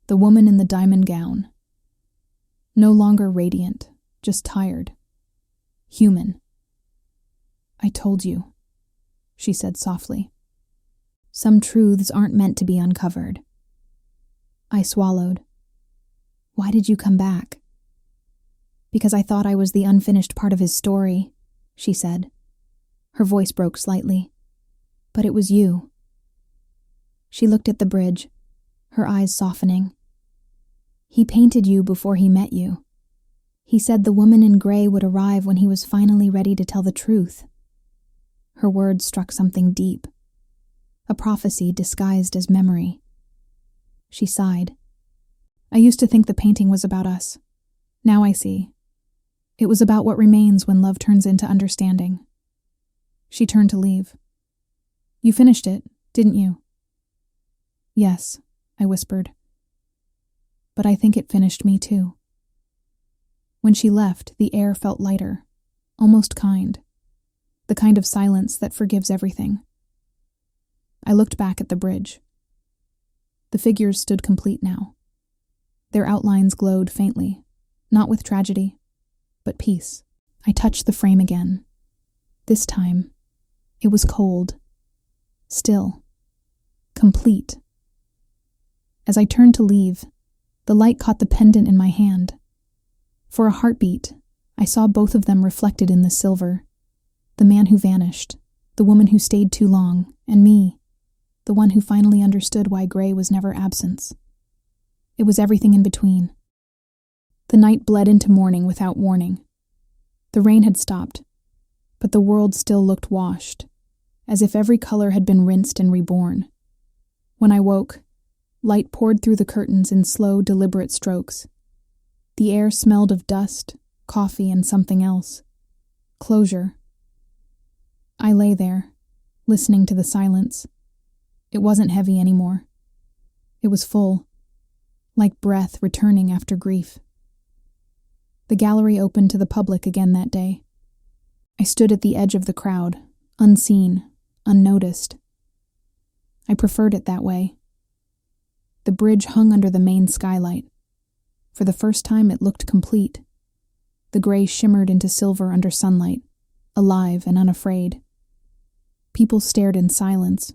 The woman in the diamond gown. No longer radiant, just tired. Human. I told you, she said softly. Some truths aren't meant to be uncovered. I swallowed. Why did you come back? Because I thought I was the unfinished part of his story, she said. Her voice broke slightly. But it was you. She looked at the bridge, her eyes softening. He painted you before he met you. He said the woman in gray would arrive when he was finally ready to tell the truth. Her words struck something deep. A prophecy disguised as memory. She sighed. I used to think the painting was about us. Now I see. It was about what remains when love turns into understanding. She turned to leave. You finished it, didn't you? Yes, I whispered. But I think it finished me too. When she left, the air felt lighter, almost kind. The kind of silence that forgives everything. I looked back at the bridge. The figures stood complete now. Their outlines glowed faintly, not with tragedy, but peace. I touched the frame again. This time, it was cold, still, complete. As I turned to leave, the light caught the pendant in my hand. For a heartbeat, I saw both of them reflected in the silver. The man who vanished, the woman who stayed too long, and me, the one who finally understood why gray was never absence. It was everything in between. The night bled into morning without warning. The rain had stopped, but the world still looked washed, as if every color had been rinsed and reborn. When I woke, light poured through the curtains in slow, deliberate strokes. The air smelled of dust, coffee, and something else. Closure. I lay there, listening to the silence. It wasn't heavy anymore. It was full, like breath returning after grief. The gallery opened to the public again that day. I stood at the edge of the crowd, unseen, unnoticed. I preferred it that way. The bridge hung under the main skylight. For the first time it looked complete. The gray shimmered into silver under sunlight, alive and unafraid. People stared in silence,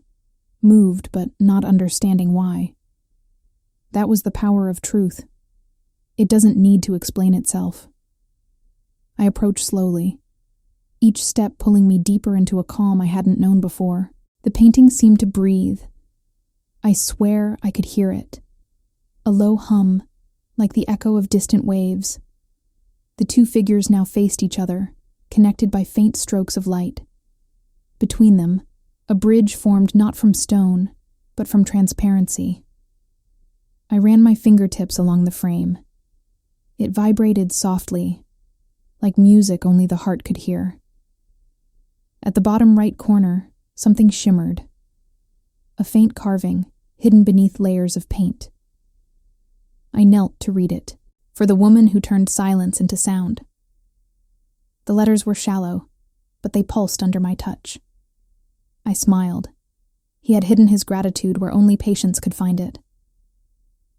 moved but not understanding why. That was the power of truth. It doesn't need to explain itself. I approached slowly, each step pulling me deeper into a calm I hadn't known before. The painting seemed to breathe. I swear I could hear it. A low hum, like the echo of distant waves. The two figures now faced each other, connected by faint strokes of light. Between them, a bridge formed not from stone, but from transparency. I ran my fingertips along the frame. It vibrated softly, like music only the heart could hear. At the bottom right corner, something shimmered. A faint carving, hidden beneath layers of paint. I knelt to read it, for the woman who turned silence into sound. The letters were shallow, but they pulsed under my touch. I smiled. He had hidden his gratitude where only patience could find it.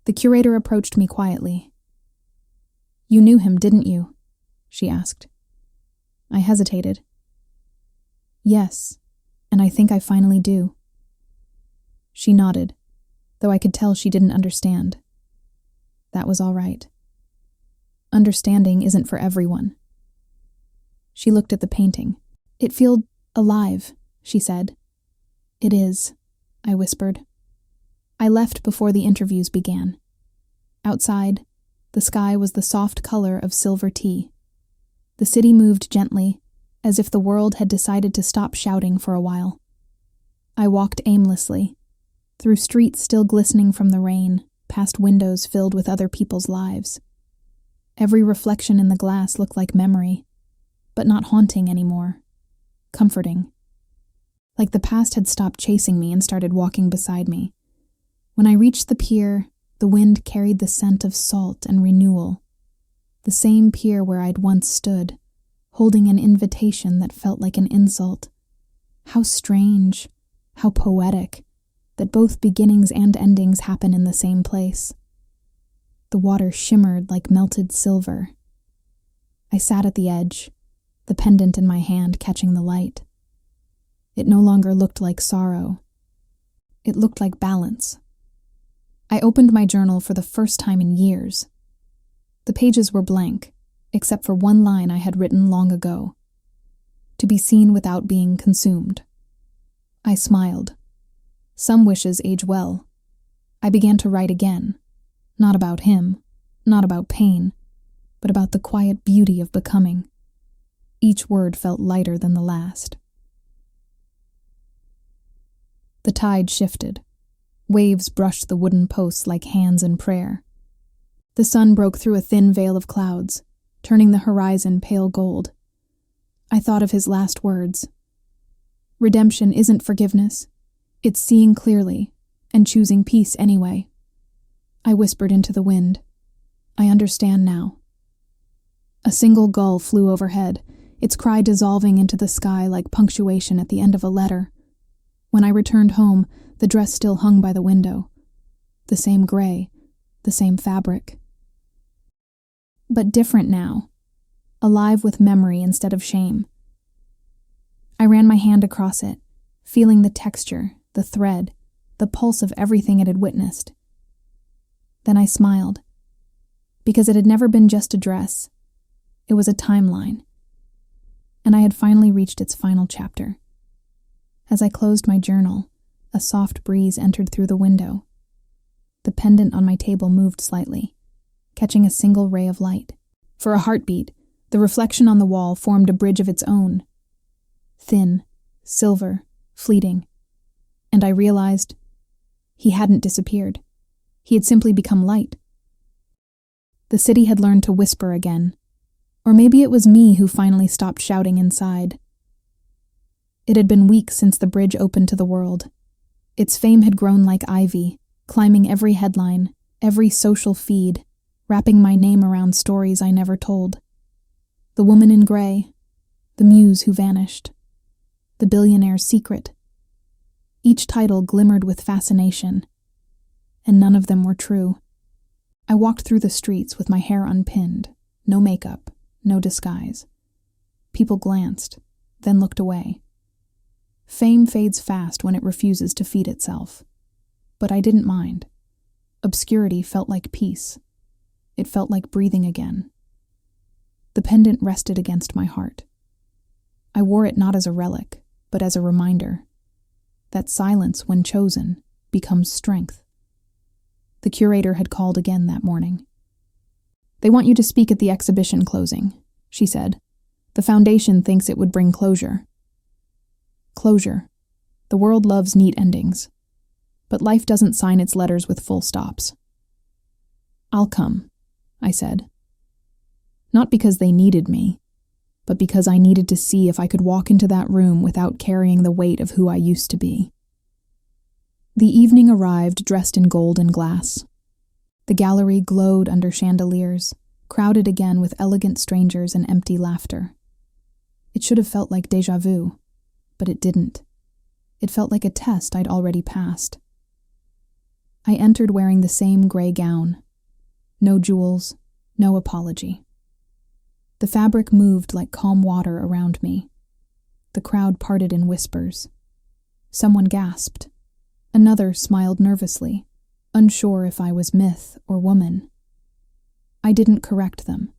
The curator approached me quietly. "You knew him, didn't you?" she asked. I hesitated. "Yes, and I think I finally do." She nodded, though I could tell she didn't understand. That was all right. Understanding isn't for everyone. She looked at the painting. "It feels alive," she said. "It is," I whispered. I left before the interviews began. Outside, the sky was the soft color of silver tea. The city moved gently, as if the world had decided to stop shouting for a while. I walked aimlessly, through streets still glistening from the rain, past windows filled with other people's lives. Every reflection in the glass looked like memory, but not haunting anymore. Comforting. Like the past had stopped chasing me and started walking beside me. When I reached the pier, the wind carried the scent of salt and renewal. The same pier where I'd once stood, holding an invitation that felt like an insult. How strange, how poetic, that both beginnings and endings happen in the same place. The water shimmered like melted silver. I sat at the edge, the pendant in my hand catching the light. It no longer looked like sorrow. It looked like balance. I opened my journal for the first time in years. The pages were blank, except for one line I had written long ago. To be seen without being consumed. I smiled. Some wishes age well. I began to write again. Not about him, not about pain, but about the quiet beauty of becoming. Each word felt lighter than the last. The tide shifted. Waves brushed the wooden posts like hands in prayer. The sun broke through a thin veil of clouds, turning the horizon pale gold. I thought of his last words. Redemption isn't forgiveness. It's seeing clearly and choosing peace anyway. I whispered into the wind. I understand now. A single gull flew overhead, its cry dissolving into the sky like punctuation at the end of a letter. When I returned home, the dress still hung by the window. The same gray, the same fabric. But different now, alive with memory instead of shame. I ran my hand across it, feeling the texture, the thread, the pulse of everything it had witnessed. Then I smiled, because it had never been just a dress. It was a timeline, and I had finally reached its final chapter. As I closed my journal, a soft breeze entered through the window. The pendant on my table moved slightly, catching a single ray of light. For a heartbeat, the reflection on the wall formed a bridge of its own. Thin, silver, fleeting. And I realized he hadn't disappeared. He had simply become light. The city had learned to whisper again. Or maybe it was me who finally stopped shouting inside. It had been weeks since the bridge opened to the world. Its fame had grown like ivy, climbing every headline, every social feed, wrapping my name around stories I never told. The woman in gray, the muse who vanished, the billionaire's secret. Each title glimmered with fascination, and none of them were true. I walked through the streets with my hair unpinned, no makeup, no disguise. People glanced, then looked away. Fame fades fast when it refuses to feed itself. But I didn't mind. Obscurity felt like peace. It felt like breathing again. The pendant rested against my heart. I wore it not as a relic, but as a reminder that silence, when chosen, becomes strength. The curator had called again that morning. "They want you to speak at the exhibition closing," she said. "The foundation thinks it would bring closure." Closure. The world loves neat endings. But life doesn't sign its letters with full stops. "I'll come," I said. Not because they needed me, but because I needed to see if I could walk into that room without carrying the weight of who I used to be. The evening arrived dressed in gold and glass. The gallery glowed under chandeliers, crowded again with elegant strangers and empty laughter. It should have felt like déjà vu, but it didn't. It felt like a test I'd already passed. I entered wearing the same gray gown. No jewels, no apology. The fabric moved like calm water around me. The crowd parted in whispers. Someone gasped. Another smiled nervously, unsure if I was myth or woman. I didn't correct them.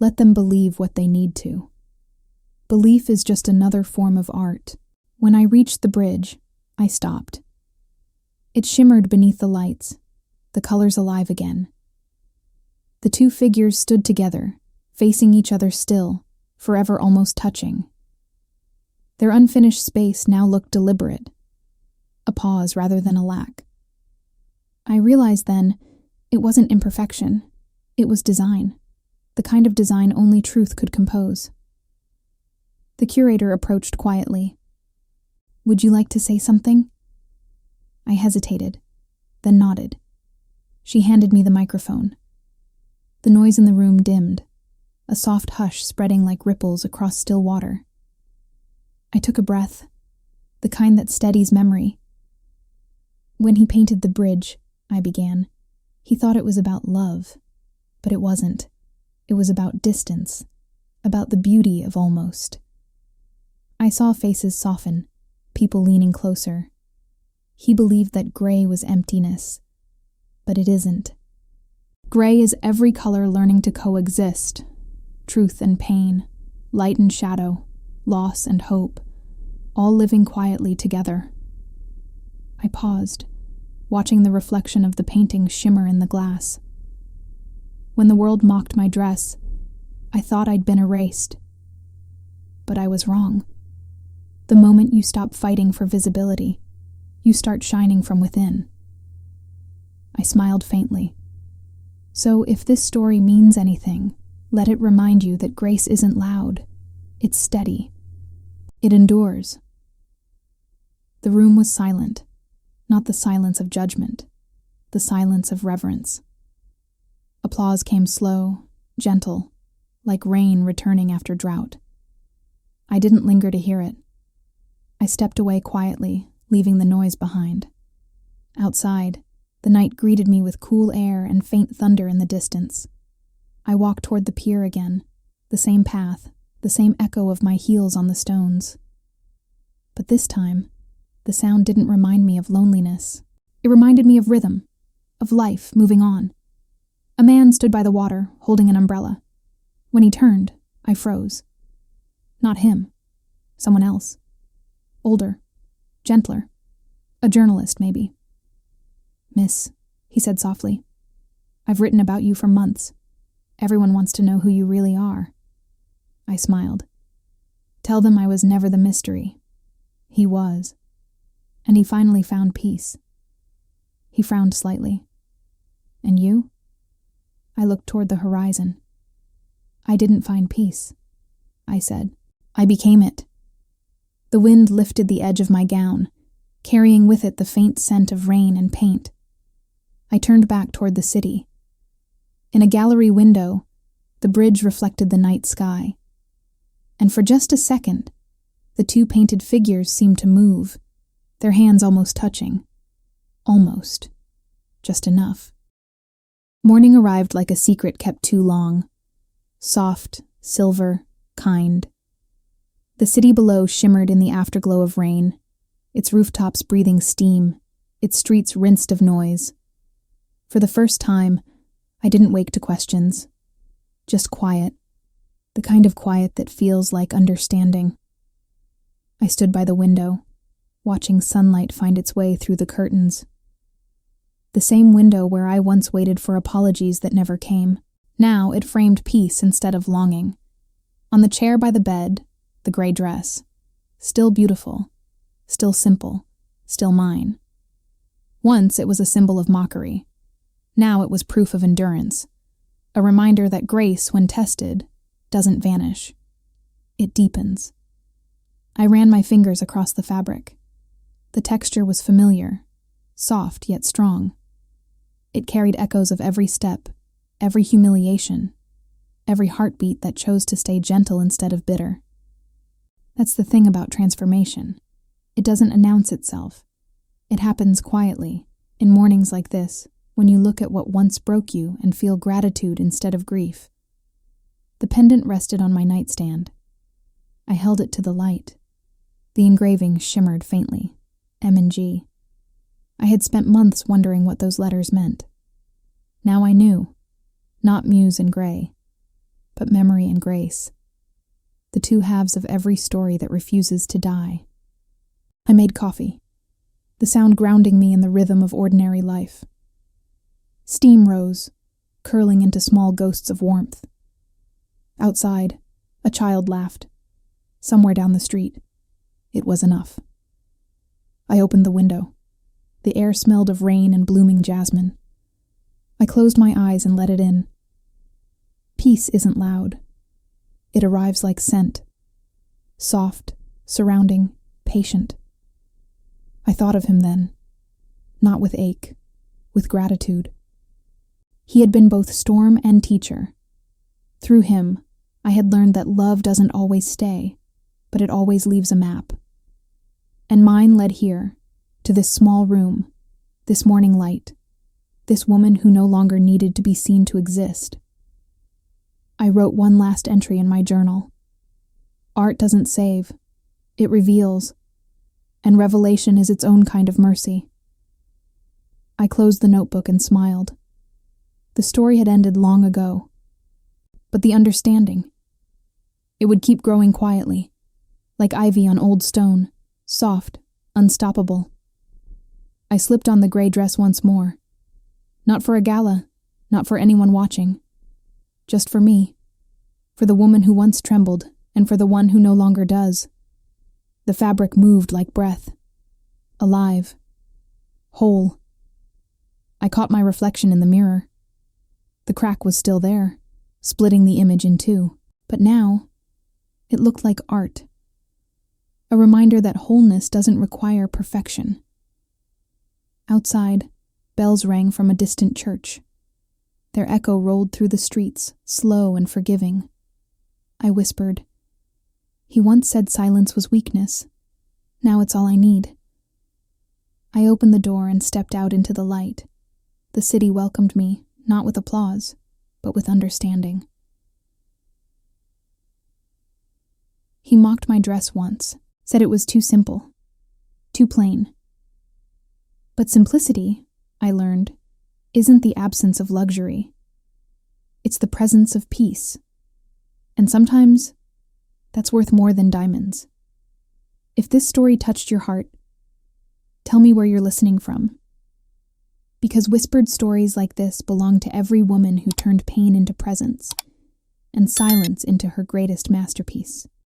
Let them believe what they need to. Belief is just another form of art. When I reached the bridge, I stopped. It shimmered beneath the lights, the colors alive again. The two figures stood together, facing each other still, forever almost touching. Their unfinished space now looked deliberate, a pause rather than a lack. I realized then it wasn't imperfection, it was design, the kind of design only truth could compose. The curator approached quietly. "Would you like to say something?" I hesitated, then nodded. She handed me the microphone. The noise in the room dimmed, a soft hush spreading like ripples across still water. I took a breath, the kind that steadies memory. "When he painted the bridge," I began, "he thought it was about love, but it wasn't. It was about distance, about the beauty of almost." I saw faces soften, people leaning closer. He believed that gray was emptiness, but it isn't. Gray is every color learning to coexist, truth and pain, light and shadow, loss and hope, all living quietly together. I paused, watching the reflection of the painting shimmer in the glass. When the world mocked my dress, I thought I'd been erased. But I was wrong. The moment you stop fighting for visibility, you start shining from within. I smiled faintly. So if this story means anything, let it remind you that grace isn't loud. It's steady. It endures. The room was silent, not the silence of judgment, the silence of reverence. Applause came slow, gentle, like rain returning after drought. I didn't linger to hear it. I stepped away quietly, leaving the noise behind. Outside, the night greeted me with cool air and faint thunder in the distance. I walked toward the pier again, the same path, the same echo of my heels on the stones. But this time, the sound didn't remind me of loneliness. It reminded me of rhythm, of life moving on. A man stood by the water, holding an umbrella. When he turned, I froze. Not him. Someone else. Older. Gentler. A journalist, maybe. "Miss," he said softly, "I've written about you for months. Everyone wants to know who you really are." I smiled. "Tell them I was never the mystery." He was. And he finally found peace. He frowned slightly. "And you?" I looked toward the horizon. "I didn't find peace," I said. "I became it." The wind lifted the edge of my gown, carrying with it the faint scent of rain and paint. I turned back toward the city. In a gallery window, the bridge reflected the night sky. And for just a second, the two painted figures seemed to move, their hands almost touching. Almost. Just enough. Morning arrived like a secret kept too long. Soft, silver, kind. The city below shimmered in the afterglow of rain, its rooftops breathing steam, its streets rinsed of noise. For the first time, I didn't wake to questions. Just quiet. The kind of quiet that feels like understanding. I stood by the window, watching sunlight find its way through the curtains. The same window where I once waited for apologies that never came. Now it framed peace instead of longing. On the chair by the bed, the gray dress. Still beautiful. Still simple. Still mine. Once it was a symbol of mockery. Now it was proof of endurance. A reminder that grace, when tested, doesn't vanish. It deepens. I ran my fingers across the fabric. The texture was familiar, soft yet strong. It carried echoes of every step, every humiliation, every heartbeat that chose to stay gentle instead of bitter. That's the thing about transformation. It doesn't announce itself. It happens quietly, in mornings like this, when you look at what once broke you and feel gratitude instead of grief. The pendant rested on my nightstand. I held it to the light. The engraving shimmered faintly. M&G. I had spent months wondering what those letters meant. Now I knew. Not Muse and Gray, but memory and grace. The two halves of every story that refuses to die. I made coffee, the sound grounding me in the rhythm of ordinary life. Steam rose, curling into small ghosts of warmth. Outside, a child laughed. Somewhere down the street. It was enough. I opened the window. The air smelled of rain and blooming jasmine. I closed my eyes and let it in. Peace isn't loud. It arrives like scent. Soft, surrounding, patient. I thought of him then. Not with ache, with gratitude. He had been both storm and teacher. Through him, I had learned that love doesn't always stay, but it always leaves a map. And mine led here, to this small room, this morning light, this woman who no longer needed to be seen to exist. I wrote one last entry in my journal. Art doesn't save, it reveals, and revelation is its own kind of mercy. I closed the notebook and smiled. The story had ended long ago. But the understanding, it would keep growing quietly, like ivy on old stone, soft, unstoppable. I slipped on the gray dress once more. Not for a gala, not for anyone watching. Just for me. For the woman who once trembled, and for the one who no longer does. The fabric moved like breath. Alive. Whole. I caught my reflection in the mirror. The crack was still there, splitting the image in two. But now, it looked like art. A reminder that wholeness doesn't require perfection. Outside, bells rang from a distant church. Their echo rolled through the streets, slow and forgiving. I whispered, "He once said silence was weakness. Now it's all I need." I opened the door and stepped out into the light. The city welcomed me, not with applause, but with understanding. He mocked my dress once, said it was too simple, too plain. But simplicity, I learned, isn't the absence of luxury. It's the presence of peace. And sometimes, that's worth more than diamonds. If this story touched your heart, tell me where you're listening from. Because whispered stories like this belong to every woman who turned pain into presence, and silence into her greatest masterpiece.